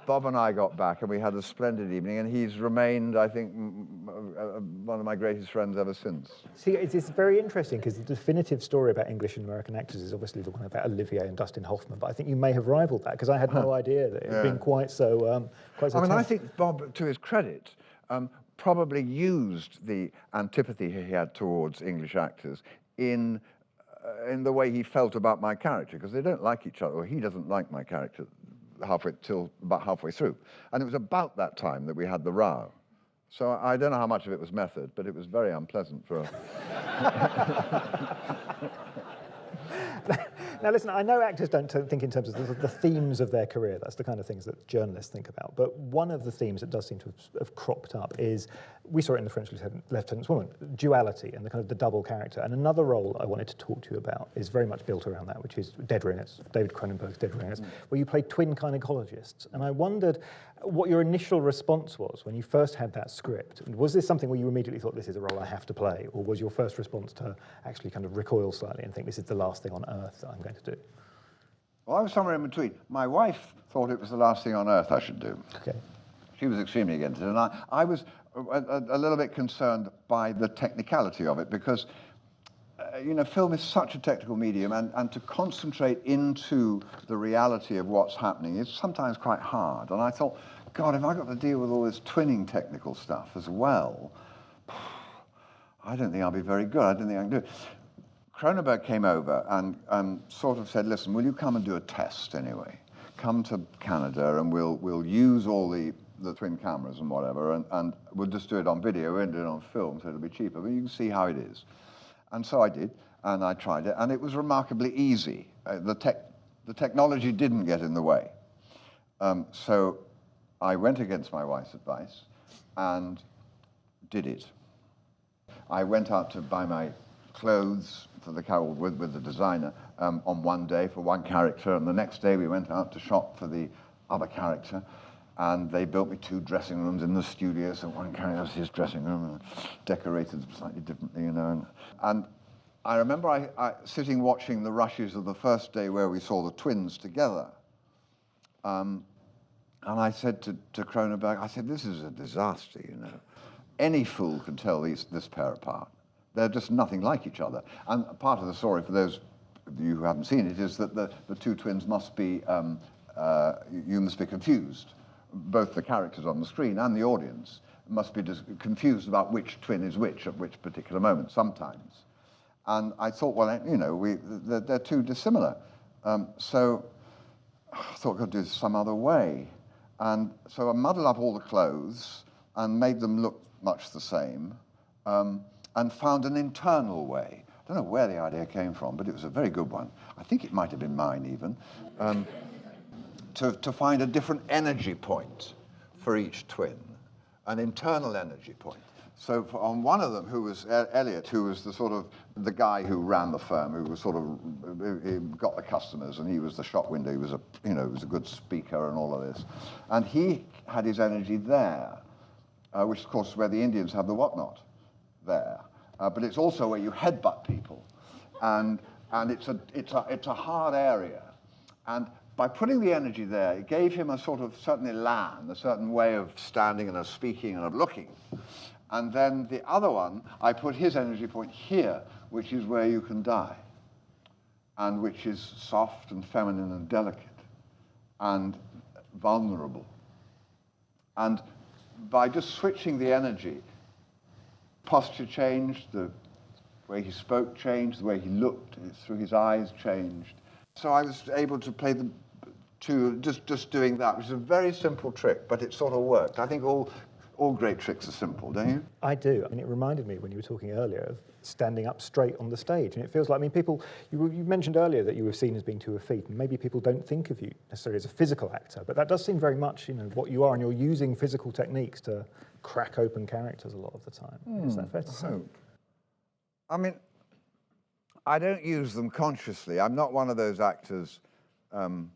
Bob and I got back, and we had a splendid evening, and he's remained, I think, one of my greatest friends ever since. See, it's very interesting, because the definitive story about English and American actors is obviously the one about Olivier and Dustin Hoffman, but I think you may have rivaled that, because I had no idea that it had been quite so I mean, I think Bob, to his credit, probably used the antipathy he had towards English actors in the way he felt about my character, because they don't like each other, or he doesn't like my character till about halfway through. And it was about that time that we had the row. So I don't know how much of it was method, but it was very unpleasant for Now, listen, I know actors don't think in terms of the themes of their career. That's the kind of things that journalists think about. But one of the themes that does seem to have cropped up is, we saw it in The French Lieutenant's Woman, duality and the kind of the double character. And another role I wanted to talk to you about is very much built around that, which is Dead Ringers, David Cronenberg's Dead Ringers, where you play twin gynecologists. And I wondered what your initial response was when you first had that script. Was this something where you immediately thought, this is a role I have to play? Or was your first response to actually kind of recoil slightly and think, this is the last thing on earth that I'm going to do? Well, I was somewhere in between. My wife thought it was the last thing on earth I should do. Okay. She was extremely against it, and I was a little bit concerned by the technicality of it, because you know, film is such a technical medium, and to concentrate into the reality of what's happening is sometimes quite hard. And I thought, God, if I got to deal with all this twinning technical stuff as well, I don't think I'll be very good. I don't think I can do it. Cronenberg came over and sort of said, listen, will you come and do a test anyway? Come to Canada and we'll use all the twin cameras and whatever, and we'll just do it on video, we won't do it on film, so it'll be cheaper, but you can see how it is. And so I did, and I tried it, and it was remarkably easy. The technology didn't get in the way. So I went against my wife's advice and did it. I went out to buy my clothes for the carol with the designer on one day for one character, and the next day we went out to shop for the other character, and they built me 2 dressing rooms in the studio, so one character has his dressing room, and decorated slightly differently, you know. And I remember I sitting watching the rushes of the first day where we saw the twins together, and I said to Cronenberg, I said, this is a disaster, you know. Any fool can tell this pair apart. They're just nothing like each other. And part of the story, for those of you who haven't seen it, is that the 2 twins must be, you must be confused. Both the characters on the screen and the audience must be confused about which twin is which at which particular moment, sometimes. And I thought, well, you know, they're too dissimilar. So I thought I could do this some other way. And so I muddled up all the clothes and made them look much the same, and found an internal way. I don't know where the idea came from, but it was a very good one. I think it might have been mine even. To find a different energy point for each twin, an internal energy point. So on one of them, who was Elliot, who was the guy who ran the firm, who was he got the customers, and he was the shop window. He was he was a good speaker and all of this, and he had his energy there, which of course is where the Indians have the whatnot there, but it's also where you headbutt people, and it's a hard area, and by putting the energy there, it gave him a certain elan, a certain way of standing and of speaking and of looking. And then the other one, I put his energy point here, which is where you can die, and which is soft and feminine and delicate and vulnerable. And by just switching the energy, posture changed, the way he spoke changed, the way he looked through his eyes changed. So I was able to play just doing that, which is a very simple trick, but it sort of worked. I think all all great tricks are simple, don't you? I do. I mean, it reminded me when you were talking earlier of standing up straight on the stage. And it feels like, I mean, people, you mentioned earlier that you were seen as being too effete, and maybe people don't think of you necessarily as a physical actor, but that does seem very much, you know, what you are, and you're using physical techniques to crack open characters a lot of the time. Is that fair to say? I mean, I don't use them consciously. I'm not one of those actors. I mean,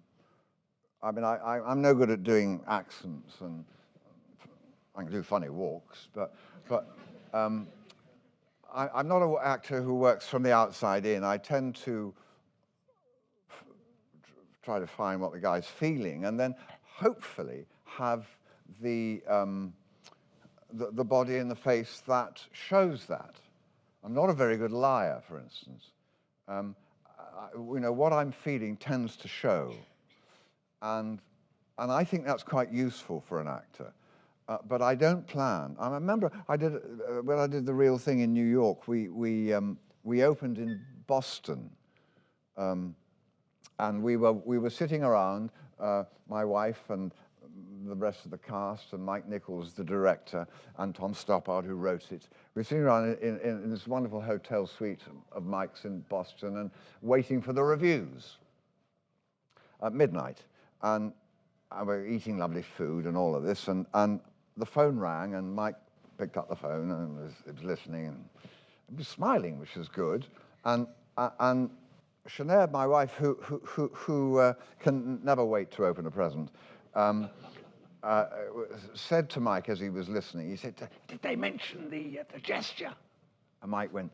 I'm no good at doing accents, and I can do funny walks, but I'm not an actor who works from the outside in. I tend to try to find what the guy's feeling, and then hopefully have the body and the face that shows that. I'm not a very good liar, for instance. You know, what I'm feeling tends to show, and I think that's quite useful for an actor. But I don't plan. I remember when I did The Real Thing in New York. We opened in Boston, and we were sitting around, my wife and the rest of the cast, and Mike Nichols, the director, and Tom Stoppard, who wrote it. We were sitting around in this wonderful hotel suite of Mike's in Boston, and waiting for the reviews at midnight, and we were eating lovely food and all of this, and the phone rang, and Mike picked up the phone and was listening, and he was smiling, which was good. And Sinead, my wife, who can never wait to open a present, said to Mike as he was listening, he said, "Did they mention the gesture?" And Mike went,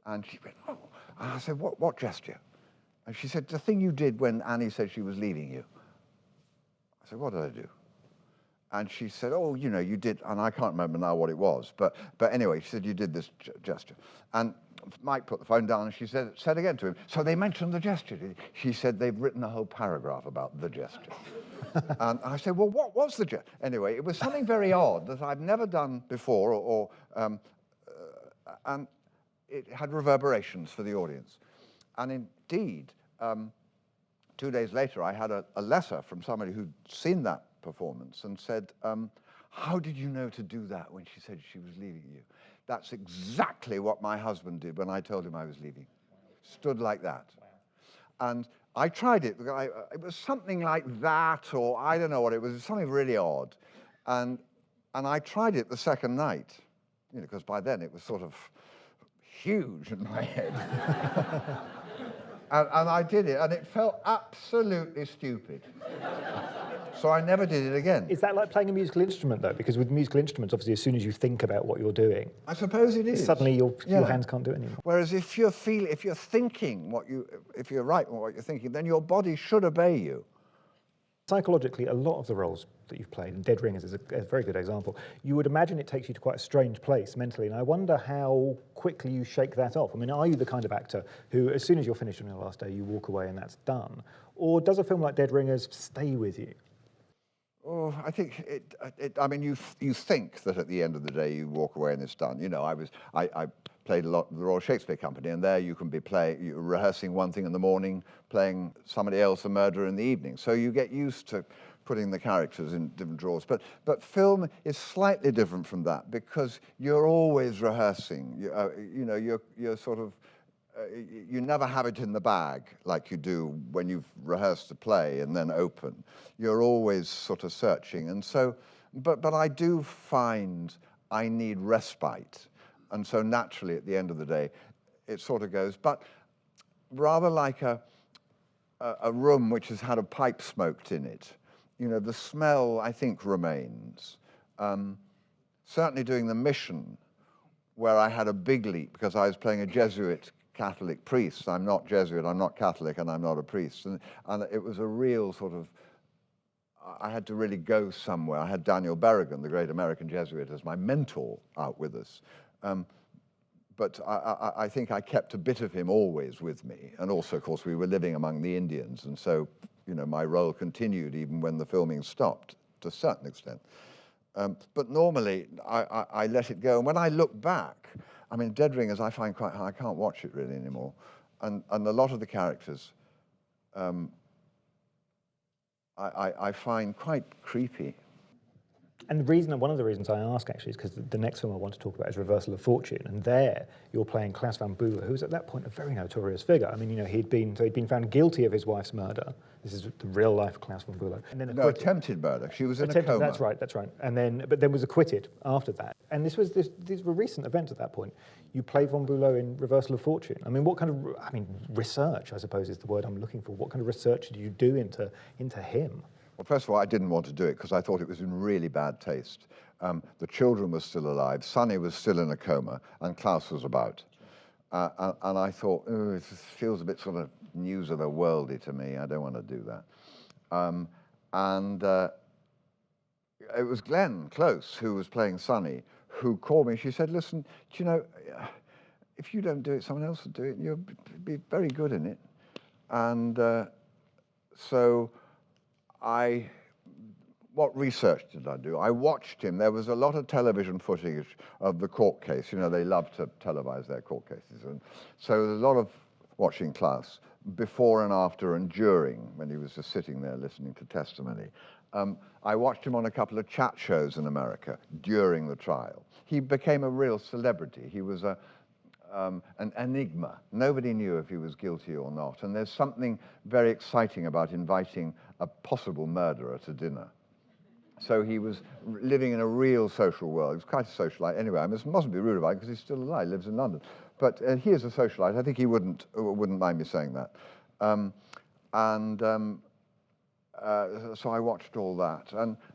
and she went, "Oh." And I said, "What gesture?" And she said, "The thing you did when Annie said she was leaving you." I said, "What did I do?" And she said, "Oh, you know, you did," and I can't remember now what it was, but anyway, she said, "You did this gesture." And Mike put the phone down, and she said again to him, "So they mentioned the gesture." She said, "They've written a whole paragraph about the gesture." And I said, "Well, what was the gesture?" Anyway, it was something very odd that I've never done before, and it had reverberations for the audience. And indeed, 2 days later, I had a letter from somebody who'd seen that performance and said, "How did you know to do that when she said she was leaving you?" That's exactly what my husband did when I told him I was leaving. Stood like that. And I tried it. It was something like that, or I don't know what it was. It was something really odd. And I tried it the second night, you know, because by then it was sort of huge in my head. And I did it, and it felt absolutely stupid. So I never did it again. Is that like playing a musical instrument, though? Because with musical instruments, obviously, as soon as you think about what you're doing, I suppose it is. Suddenly your hands can't do it anymore. Whereas if you're thinking if you're right what you're thinking, then your body should obey you. Psychologically, a lot of the roles that you've played, and Dead Ringers is a very good example, you would imagine it takes you to quite a strange place mentally, and I wonder how quickly you shake that off. I mean, are you the kind of actor who, as soon as you're finished on your last day, you walk away and that's done? Or does a film like Dead Ringers stay with you? Oh, I think I mean, you think that at the end of the day you walk away and it's done. You know, I played a lot at the Royal Shakespeare Company, and there you can be you're rehearsing one thing in the morning, playing somebody else, a murderer, in the evening. So you get used to putting the characters in different drawers. But film is slightly different from that, because you're always rehearsing. You know, you're sort of you never have it in the bag like you do when you've rehearsed a play and then open. You're always sort of searching. And so, but I do find I need respite. And so naturally at the end of the day, it sort of goes, but rather like a room which has had a pipe smoked in it. You know, the smell, I think, remains. Certainly doing The Mission, where I had a big leap because I was playing a Jesuit Catholic priest. I'm not Jesuit, I'm not Catholic, and I'm not a priest. And it was a real sort of, I had to really go somewhere. I had Daniel Berrigan, the great American Jesuit, as my mentor out with us. But I think I kept a bit of him always with me. And also, of course, we were living among the Indians. And so, you know, my role continued even when the filming stopped, to a certain extent. But normally, I let it go. And when I look back, I mean, Dead Ringers, I find quite hard. I can't watch it really anymore. And a lot of the characters, I find quite creepy. And one of the reasons I ask actually is because the next film I want to talk about is Reversal of Fortune, and there you're playing Klaus van Bülow, who was at that point a very notorious figure. I mean, he'd been found guilty of his wife's murder. This is the real life Klaus van Bülow. And then No, attempted murder. She was in a coma. That's right. But then was acquitted after that. And these were recent events at that point. You play von Bülow in Reversal of Fortune. I mean, research, I suppose, is the word I'm looking for. What kind of research did you do into him? Well, first of all, I didn't want to do it because I thought it was in really bad taste. The children were still alive, Sonny was still in a coma, and Klaus was about. And I thought, it feels a bit sort of news of the worldy to me. I don't want to do that. It was Glenn Close, who was playing Sonny, who called me. She said, listen, do you know, if you don't do it, someone else will do it. You'll be very good in it. And so what research did I do? I watched him. There was a lot of television footage of the court case. They love to televise their court cases. And so there's a lot of watching Klaus before and after and during, when he was just sitting there listening to testimony. I watched him on a couple of chat shows in America during the trial. He became a real celebrity. He was an enigma. Nobody knew if he was guilty or not. And there's something very exciting about inviting a possible murderer to dinner. So he was living in a real social world. He was quite a socialite. Anyway, I mustn't be rude about it because he's still alive, lives in London. But he is a socialite. I think he wouldn't mind me saying that. So I watched all that.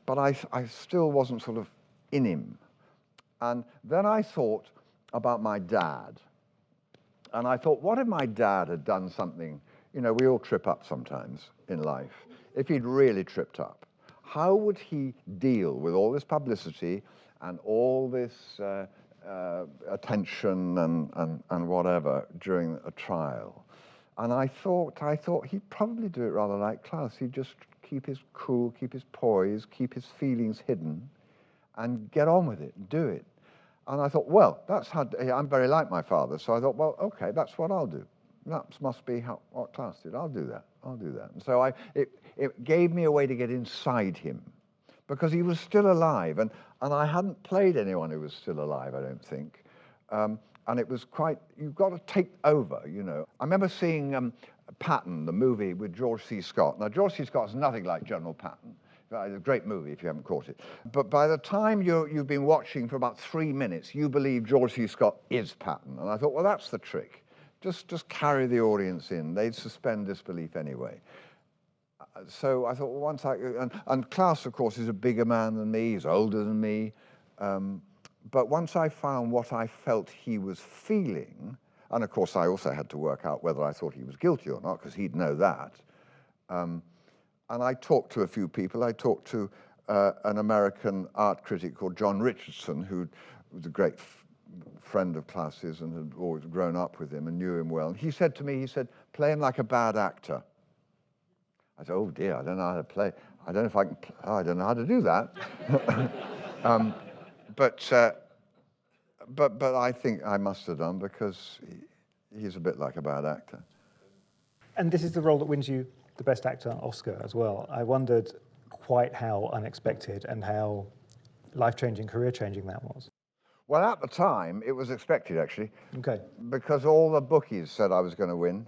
But I still wasn't sort of in him. And then I thought about my dad. And I thought, what if my dad had done something? We all trip up sometimes in life. If he'd really tripped up, how would he deal with all this publicity and all this attention and whatever during a trial? And I thought he'd probably do it rather like Klaus. He'd just keep his cool, keep his poise, keep his feelings hidden, and get on with it, do it. And I thought, well, I'm very like my father, so I thought, well, okay, that's what I'll do. That must be what Klaus did. I'll do that. And so it gave me a way to get inside him, because he was still alive, and I hadn't played anyone who was still alive, I don't think. And it was you've got to take over, I remember seeing Patton, the movie with George C. Scott. Now, George C. Scott's nothing like General Patton. It's a great movie if you haven't caught it. But by the time you've been watching for about 3 minutes, you believe George C. Scott is Patton. And I thought, well, that's the trick. Just carry the audience in. They'd suspend disbelief anyway. So I thought, well, and Klaus, of course, is a bigger man than me. He's older than me. But once I found what I felt he was feeling, and of course I also had to work out whether I thought he was guilty or not, because he'd know that. And I talked to a few people. I talked to an American art critic called John Richardson, who was a great friend of Klaus's and had always grown up with him and knew him well. And he said to me, play him like a bad actor. I said, oh dear, I don't know how to play. I don't know how to do that. But I think I must have done, because he's a bit like a bad actor. And this is the role that wins you the Best Actor Oscar as well. I wondered quite how unexpected and how life-changing, career-changing that was. Well, at the time, it was expected, actually. Okay. Because all the bookies said I was going to win.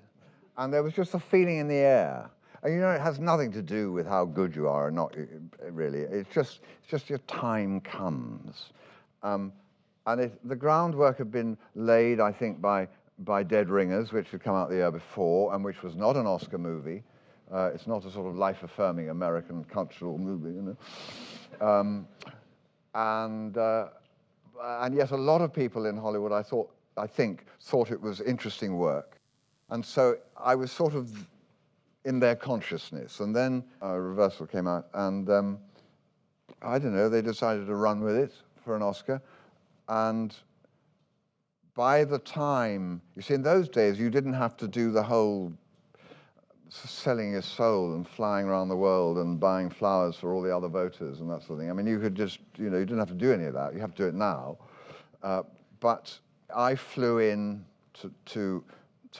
And there was just a feeling in the air. And it has nothing to do with how good you are or not, really. It's just your time comes. And the groundwork had been laid, I think, by Dead Ringers, which had come out the year before, and which was not an Oscar movie. It's not a sort of life-affirming American cultural movie, And yet a lot of people in Hollywood, I think, thought it was interesting work. And so I was sort of in their consciousness. And then Reversal came out, and I don't know, they decided to run with it for an Oscar. And by the time, you see, in those days, you didn't have to do the whole selling your soul and flying around the world and buying flowers for all the other voters and that sort of thing. I mean, you could just, you didn't have to do any of that. You have to do it now. But I flew in to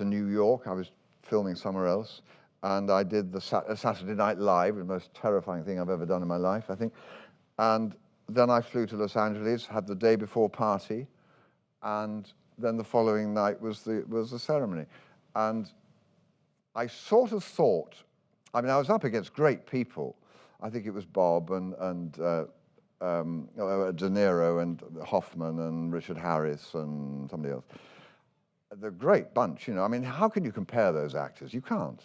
New York. I was filming somewhere else. And I did the Saturday Night Live, the most terrifying thing I've ever done in my life, I think. And then I flew to Los Angeles, had the day before party, and then the following night was the ceremony. And I sort of thought, I mean, I was up against great people. I think it was Bob and De Niro and Hoffman and Richard Harris and somebody else. The great bunch, you know. I mean, how can you compare those actors? You can't.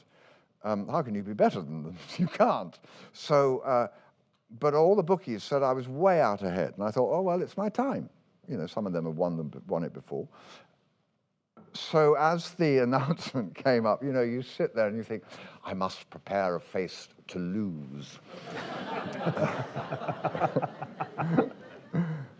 How can you be better than them? You can't. So, but all the bookies said I was way out ahead, and I thought, oh well, it's my time. You know, some of them have won it before. So as the announcement came up, you know, you sit there and you think, I must prepare a face to lose.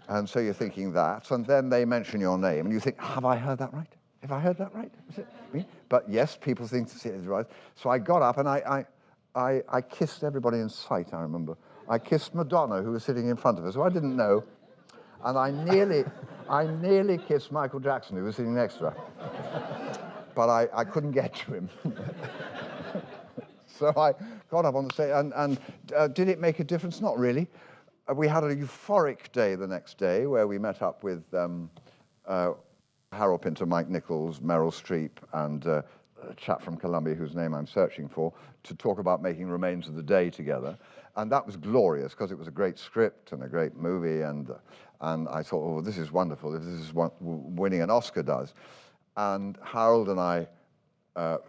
And so you're thinking that, and then they mention your name, and you think, have I heard that right? Have I heard that right? Is it me? But yes, people think it's right. So I got up and I kissed everybody in sight, I remember. I kissed Madonna, who was sitting in front of us, who I didn't know, and I nearly kissed Michael Jackson, who was sitting next to her. But I couldn't get to him. So I got up on the stage, and did it make a difference? Not really. We had a euphoric day the next day where we met up with Harold Pinter, Mike Nichols, Meryl Streep, and a chap from Columbia whose name I'm searching for, to talk about making Remains of the Day together. And that was glorious because it was a great script and a great movie, and I thought, oh, this is wonderful, if this is what winning an Oscar does. And Harold and I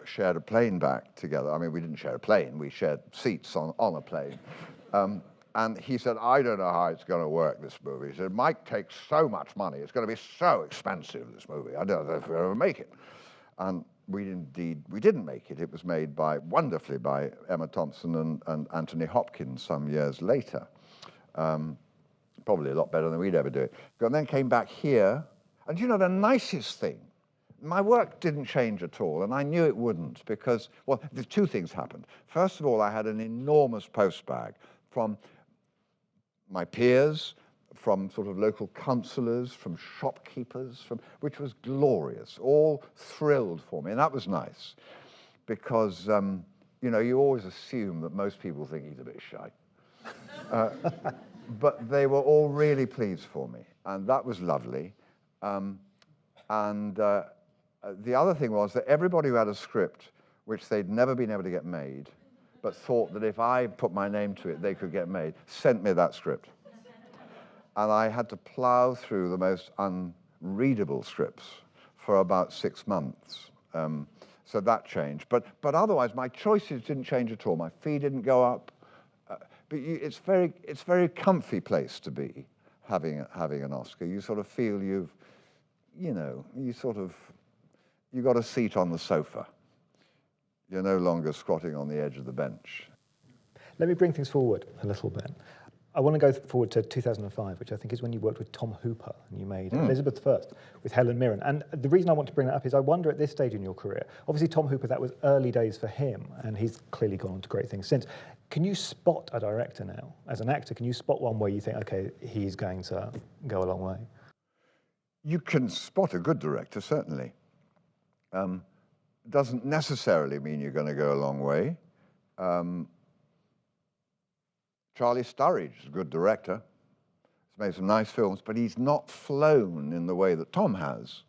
shared a plane back together. I mean, we didn't share a plane, we shared seats on a plane. And he said, I don't know how it's going to work, this movie. He said, Mike takes so much money, it's going to be so expensive, this movie. I don't know if we'll ever make it. And we didn't make it. It was made wonderfully by Emma Thompson and Anthony Hopkins some years later. Probably a lot better than we'd ever do it. And then came back here, and you know, the nicest thing, my work didn't change at all, and I knew it wouldn't because, well, the two things happened. First of all, I had an enormous postbag from my peers, from sort of local councillors, from shopkeepers, which was glorious, all thrilled for me, and that was nice, because you know, you always assume that most people think he's a bit shy. But they were all really pleased for me, and that was lovely. The other thing was that everybody who had a script which they'd never been able to get made, but thought that if I put my name to it, they could get made, sent me that script. And I had to plow through the most unreadable scripts for about 6 months. So that changed. But otherwise, my choices didn't change at all. My fee didn't go up. But it's very comfy place to be, having an Oscar. You sort of feel you got a seat on the sofa. You're no longer squatting on the edge of the bench. Let me bring things forward a little bit. I want to go forward to 2005, which I think is when you worked with Tom Hooper and you made Elizabeth I with Helen Mirren. And the reason I want to bring that up is I wonder at this stage in your career, obviously Tom Hooper, that was early days for him, and he's clearly gone on to great things since. Can you spot a director now? As an actor, can you spot one where you think, okay, he's going to go a long way? You can spot a good director, certainly. Doesn't necessarily mean you're going to go a long way. Charlie Sturridge is a good director. He's made some nice films, but he's not flown in the way that Tom has.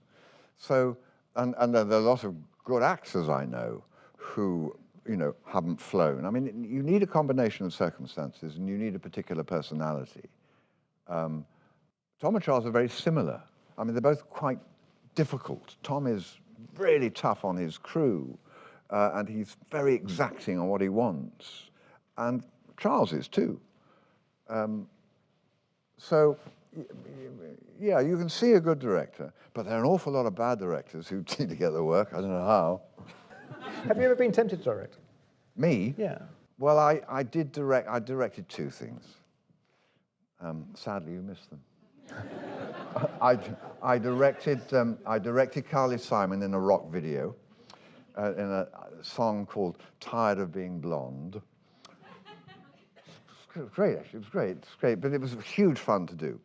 So, and there are a lot of good actors I know who, you know, haven't flown. I mean, you need a combination of circumstances, and you need a particular personality. Tom and Charles are very similar. I mean, they're both quite difficult. Tom is really tough on his crew, and he's very exacting on what he wants. And Charles is too. So, yeah, you can see a good director, but there are an awful lot of bad directors who seem to get the work. I don't know how. Have you ever been tempted to direct? Me? Yeah. Well, I did direct. I directed 2 things. Sadly, you missed them. I directed Carly Simon in a rock video, in a song called "Tired of Being Blonde." It was great, actually. It was great. It's great, but it was huge fun to do,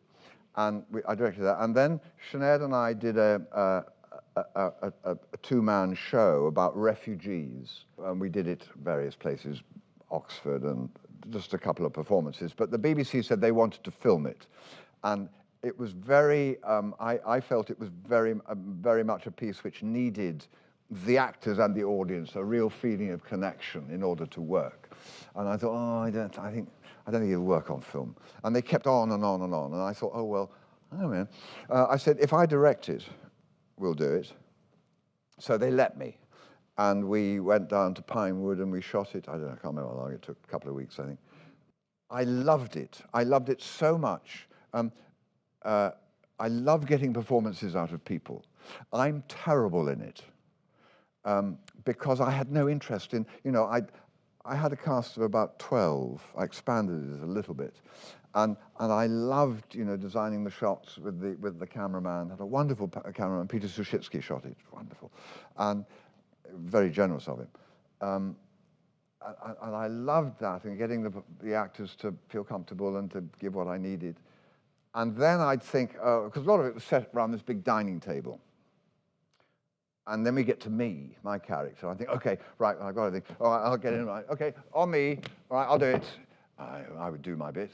and I directed that. And then Sinead and I did a 2-man show about refugees, and we did it various places, Oxford and just a couple of performances, but the BBC said they wanted to film it. And it was very, I felt it was very much a piece which needed the actors and the audience, a real feeling of connection in order to work. And I thought, oh, I don't think it'll work on film. And they kept on and on and on. And I thought, oh, well, oh, man. I said, if I direct it, we'll do it. So they let me. And we went down to Pinewood and we shot it. I can't remember how long it took, a couple of weeks, I think. I loved it. I loved it so much. I love getting performances out of people. I'm terrible in it because I had no interest in, I had a cast of about 12. I expanded it a little bit. And I loved, designing the shots with the cameraman. Had a wonderful cameraman, Peter Sushitsky shot it, wonderful. And very generous of him. And I loved that and getting the actors to feel comfortable and to give what I needed. And then I'd think, because a lot of it was set around this big dining table. And then we get to me, my character. I think, okay, right, I've got to think, all right, I'll get in, right, okay, on me, all right, I'll do it. I would do my bit.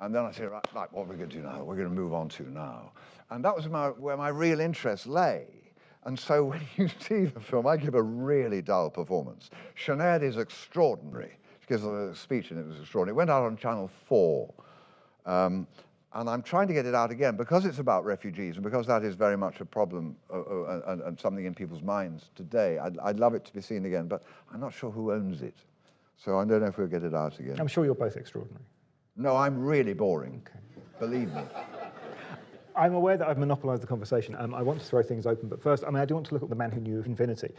And then I say, right, what are we going to do now? We're going to move on to now. And that was where my real interest lay. And so when you see the film, I give a really dull performance. Sinead is extraordinary. She gives a speech and it was extraordinary. It went out on Channel 4. And I'm trying to get it out again because it's about refugees and because that is very much a problem and something in people's minds today. I'd love it to be seen again, but I'm not sure who owns it. So I don't know if we'll get it out again. I'm sure you're both extraordinary. No, I'm really boring. Okay. Believe me. I'm aware that I've monopolised the conversation. I want to throw things open, but first, I do want to look at The Man Who Knew Infinity,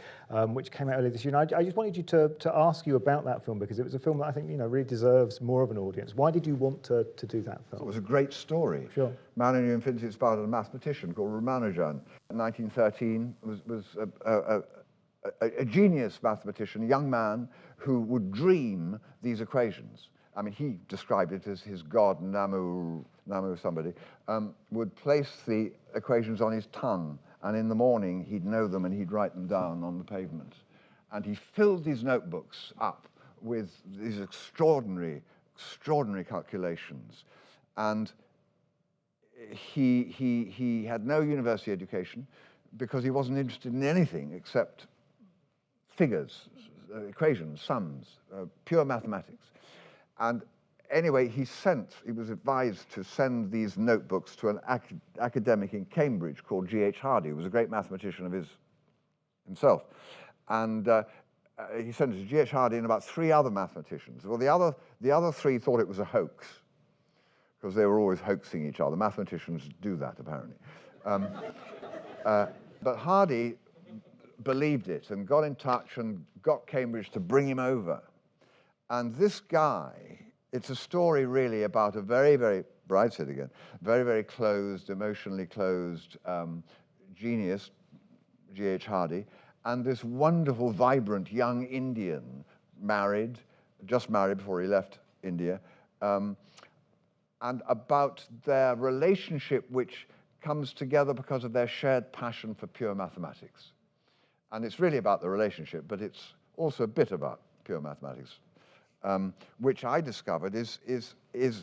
which came out earlier this year. And I just wanted you to ask you about that film because it was a film that I think really deserves more of an audience. Why did you want to do that film? It was a great story. Sure. Man Who Knew Infinity is about a mathematician called Ramanujan. In 1913, was a genius mathematician, a young man who would dream these equations. I mean, he described it as his god, Namu somebody, would place the equations on his tongue, and in the morning he'd know them and he'd write them down on the pavement. And he filled these notebooks up with these extraordinary calculations. And he had no university education because he wasn't interested in anything except figures, equations, sums, pure mathematics. And anyway, he was advised to send these notebooks to an academic in Cambridge called G.H. Hardy, who was a great mathematician of himself. And he sent it to G.H. Hardy and about 3 other mathematicians. Well, the other 3 thought it was a hoax, because they were always hoaxing each other. Mathematicians do that, apparently. But Hardy believed it and got in touch and got Cambridge to bring him over. And this guy, it's a story really about a very, very, Brideshead again, very, very closed, emotionally closed genius, G.H. Hardy, and this wonderful, vibrant young Indian, just married before he left India, and about their relationship which comes together because of their shared passion for pure mathematics. And it's really about the relationship, but it's also a bit about pure mathematics. Which I discovered is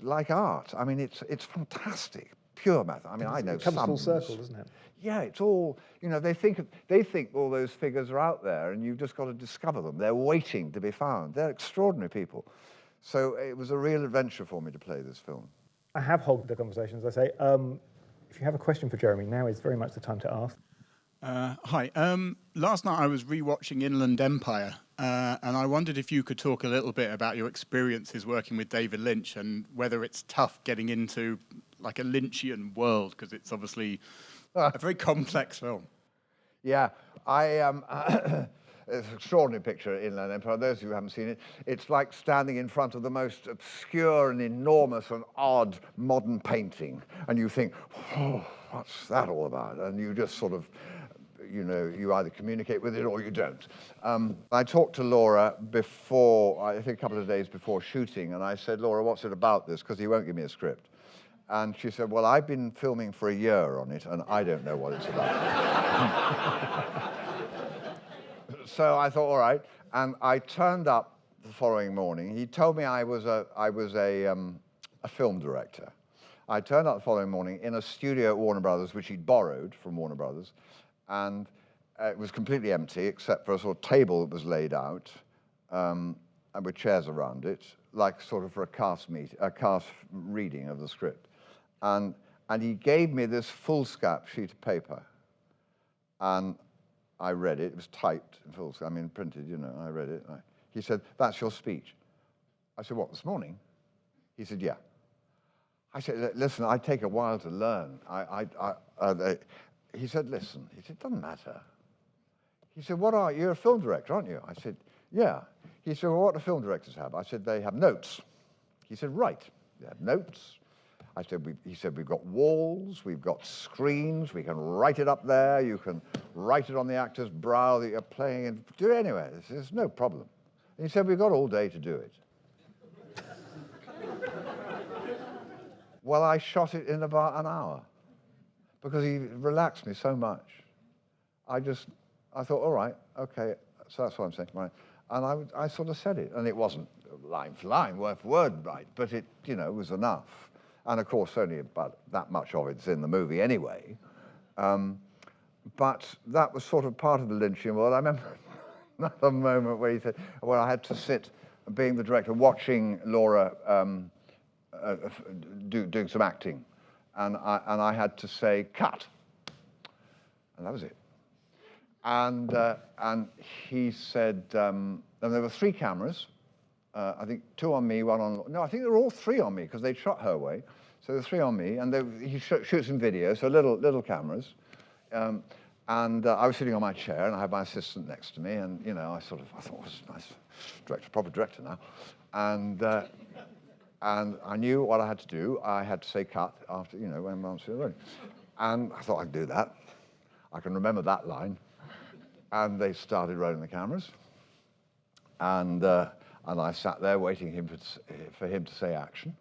like art. I mean, it's fantastic, pure math. I mean, I know it comes sums. full circle, doesn't it? Yeah, it's all, they think all those figures are out there and you've just got to discover them. They're waiting to be found. They're extraordinary people. So it was a real adventure for me to play this film. I have hogged the conversation, as I say. If you have a question for Jeremy, now is very much the time to ask. Hi. Last night I was rewatching Inland Empire, and I wondered if you could talk a little bit about your experiences working with David Lynch and whether it's tough getting into like a Lynchian world, because it's obviously a very complex film. Yeah, it's an extraordinary picture, Inland Empire. Those who haven't seen it, it's like standing in front of the most obscure and enormous and odd modern painting, and you think, oh, what's that all about? And you just sort of, you either communicate with it or you don't. I talked to Laura before, I think a couple of days before shooting, and I said, Laura, what's it about this? Because he won't give me a script. And she said, well, I've been filming for a year on it, and I don't know what it's about. So I thought, all right. And I turned up the following morning. He told me I was a film director. I turned up the following morning in a studio at Warner Brothers, which he'd borrowed from Warner Brothers, and it was completely empty except for a sort of table that was laid out, and with chairs around it, like sort of for a cast reading of the script. And he gave me this foolscap sheet of paper, and I read it. It was typed in foolscap, printed, you know. I read it. He said, "That's your speech." I said, "What, this morning?" He said, "Yeah." I said, "Listen, I take a while to learn." He said, "Listen," he said, "Doesn't matter." He said, "You're a film director, aren't you?" I said, "Yeah." He said, "Well, what do film directors have?" I said, "They have notes." He said, "Right, they have notes." He said, "We've got walls, we've got screens, we can write it up there, you can write it on the actor's brow that you're playing, and do it anywhere. There's no problem." And he said, "We've got all day to do it." Well, I shot it in about an hour because he relaxed me so much. I thought, all right, okay, so that's what I'm saying, right? And I sort of said it, and it wasn't line for line, word for word right, but it, you know, was enough. And of course, only about that much of it's in the movie anyway. But that was sort of part of the Lynchian world. I remember another moment where he said, well, I had to sit, being the director, watching Laura doing some acting, and I had to say, "Cut," and that was it. And he said, and there were 3 cameras, I think 2 on me, 1 on, no, I think they were all 3 on me because they shot her way. So there were 3 on me, and he shoots in video, so little cameras. And I was sitting on my chair, and I had my assistant next to me, and you know, I thought, well, this is a nice director, proper director now. And I knew what I had to do. I had to say cut after, you know, when I'm running. And I thought I could do that. I can remember that line. And they started rolling the cameras. And I sat there waiting for him to say action,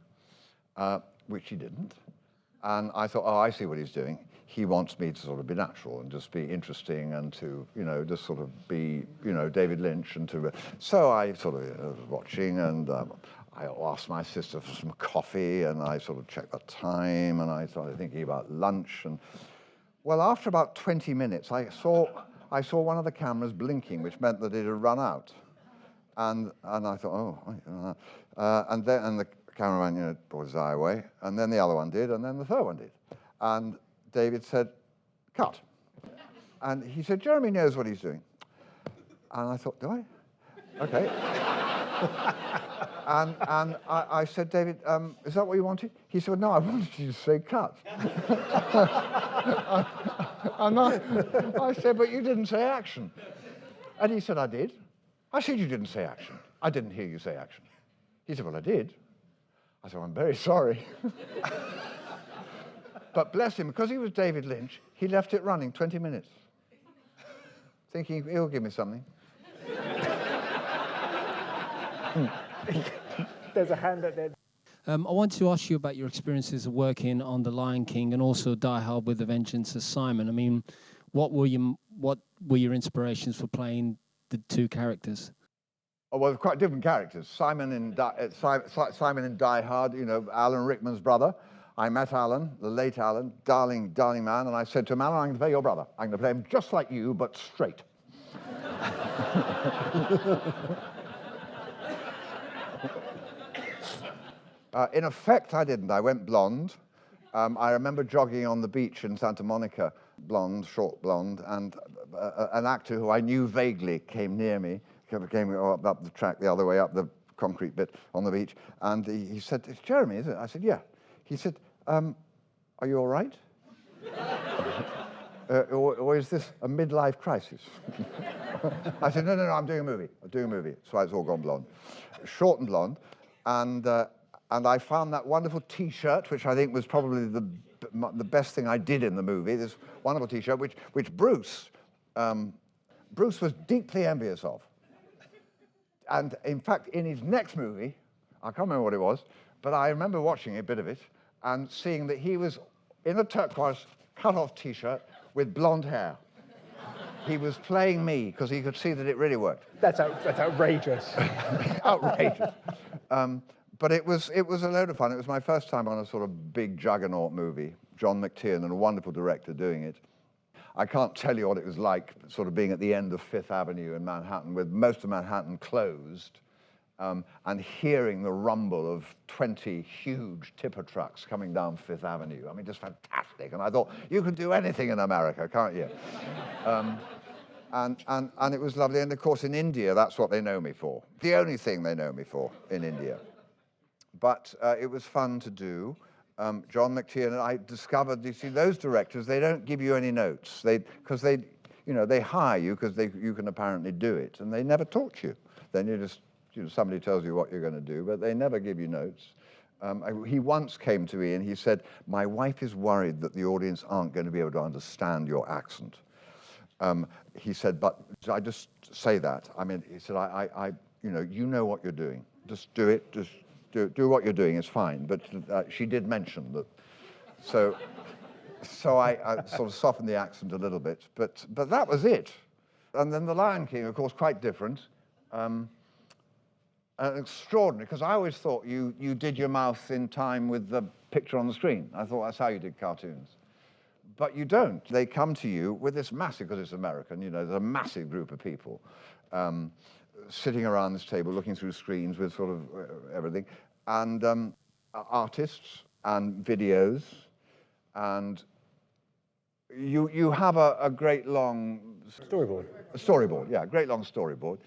which he didn't. And I thought, oh, I see what he's doing. He wants me to sort of be natural and just be interesting and to, you know, just sort of be, you know, David Lynch. So I sort of was watching, and I asked my sister for some coffee, and I sort of checked the time, and I started thinking about lunch. And well, after about 20 minutes, I saw one of the cameras blinking, which meant that it had run out. And I thought, oh, and the cameraman, you know, brought his eye away, and then the other one did, and then the third one did. And David said, "Cut." And he said, "Jeremy knows what he's doing." And I thought, do I? Okay. And I said, "David, is that what you wanted?" He said, "No, I wanted you to say cut." And I said, "But you didn't say action." And he said, "I did." I said, "You didn't say action." "I didn't hear you say action." He said, "Well, I did." I said, "I'm very sorry." But bless him, because he was David Lynch, he left it running 20 minutes, thinking he'll give me something. There's a hand up there. I want to ask you about your experiences of working on The Lion King and also Die Hard with a Vengeance as Simon. I mean, what were your inspirations for playing the 2 characters? Oh, well, quite different characters. Simon in Die Hard, you know, Alan Rickman's brother. I met Alan, the late Alan, darling man, and I said to him, "Alan, I'm going to play your brother. I'm going to play him just like you, but straight." In effect, I didn't. I went blonde. I remember jogging on the beach in Santa Monica, blonde, short blonde, and an actor who I knew vaguely came near me, came up the track the other way, up the concrete bit on the beach, and he said, "It's Jeremy, is it?" I said, "Yeah." He said, "Are you all right? Or is this a midlife crisis?" I said, no, I'm doing a movie. That's why it's all gone blonde. Short and blonde. And I found that wonderful T-shirt, which I think was probably the best thing I did in the movie, this wonderful T-shirt, which Bruce was deeply envious of. And in fact, in his next movie, I can't remember what it was, but I remember watching a bit of it and seeing that he was in a turquoise cut-off T-shirt with blonde hair. He was playing me because he could see that it really worked. That's outrageous. Outrageous. But it was a load of fun. It was my first time on a sort of big juggernaut movie. John McTiernan, a wonderful director, doing it. I can't tell you what it was like, sort of being at the end of Fifth Avenue in Manhattan, with most of Manhattan closed, and hearing the rumble of 20 huge tipper trucks coming down Fifth Avenue. I mean, just fantastic. And I thought, you can do anything in America, can't you? And it was lovely. And of course, in India, that's what they know me for. The only thing they know me for in India. But it was fun to do. John McTiernan, I discovered, you see, those directors, they don't give you any notes. Because they hire you because you can apparently do it, and they never talk to you. Then you just, somebody tells you what you're going to do, but they never give you notes. He once came to me and he said, my wife is worried that the audience aren't going to be able to understand your accent. He said, but I just say that. I mean, he said, you know what you're doing. Just do it. Just do what you're doing. It's fine. But she did mention that. So I sort of softened the accent a little bit. But that was it. And then The Lion King, of course, quite different. Extraordinary, because I always thought you did your mouth in time with the picture on the screen. I thought that's how you did cartoons. But you don't. They come to you with this massive, because it's American, there's a massive group of people sitting around this table looking through screens with sort of everything, and artists and videos, and you have a great long... Storyboard. A storyboard, yeah, a great long storyboard.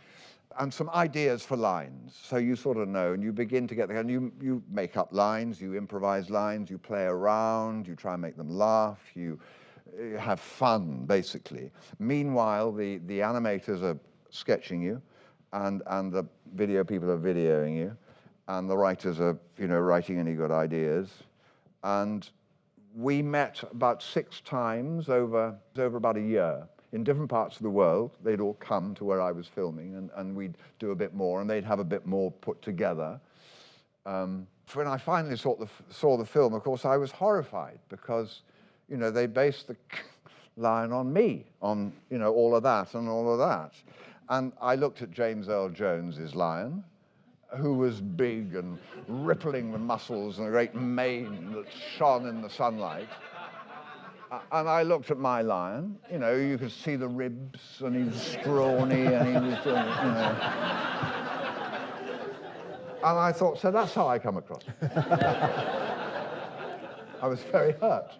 And some ideas for lines, so you sort of know, and you begin to get there, and you make up lines, you improvise lines, you play around, you try and make them laugh, you have fun, basically. Meanwhile, the animators are sketching you, and the video people are videoing you, and the writers are, writing any good ideas. And we met about 6 times over about a year. In different parts of the world. They'd all come to where I was filming, and we'd do a bit more, and they'd have a bit more put together. When I finally saw the film, of course, I was horrified, because, they based the Lion on me, on, all of that and all of that. And I looked at James Earl Jones's Lion, who was big and rippling with muscles and a great mane that shone in the sunlight. And I looked at my lion, you could see the ribs, and he was scrawny, and he was, And I thought, so that's how I come across. I was very hurt.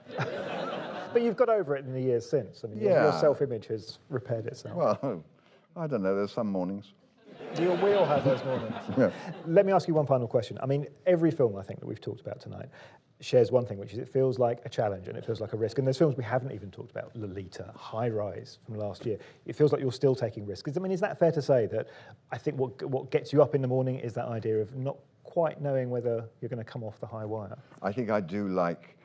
But you've got over it in the years since. I mean, your self-image has repaired itself. Well, I don't know, there's some mornings. We all have those moments. Yeah. Let me ask you one final question. I mean, every film, I think, that we've talked about tonight shares one thing, which is it feels like a challenge and it feels like a risk. And there's films we haven't even talked about, Lolita, High Rise from last year. It feels like you're still taking risks. I mean, is that fair to say that I think what gets you up in the morning is that idea of not quite knowing whether you're going to come off the high wire? I think I do like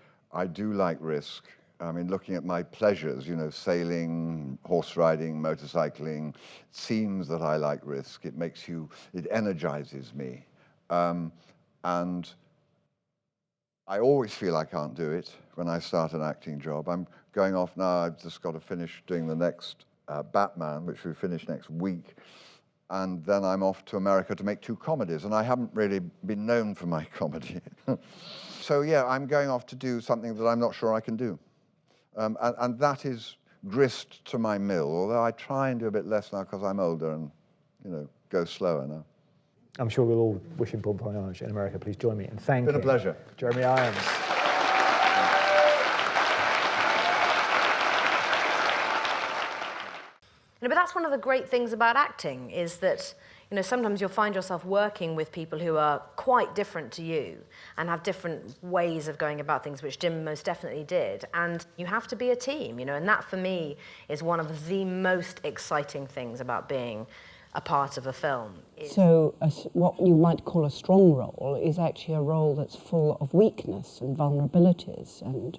risk. I mean, looking at my pleasures, sailing, horse riding, motorcycling, it seems that I like risk. It energizes me. And I always feel I can't do it when I start an acting job. I'm going off now. I've just got to finish doing the next Batman, which we finish next week. And then I'm off to America to make 2 comedies. And I haven't really been known for my comedy. So, yeah, I'm going off to do something that I'm not sure I can do. And that is grist to my mill, although I try and do a bit less now because I'm older and, go slower now. I'm sure we'll all wish him bon voyage in America. Please join me in thanking It's been a pleasure. Jeremy Irons. But that's one of the great things about acting, is that sometimes you'll find yourself working with people who are quite different to you and have different ways of going about things, which Jim most definitely did. And you have to be a team, and that for me is one of the most exciting things about being a part of a film. So what you might call a strong role is actually a role that's full of weakness and vulnerabilities and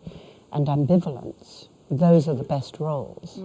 ambivalence. Those are the best roles.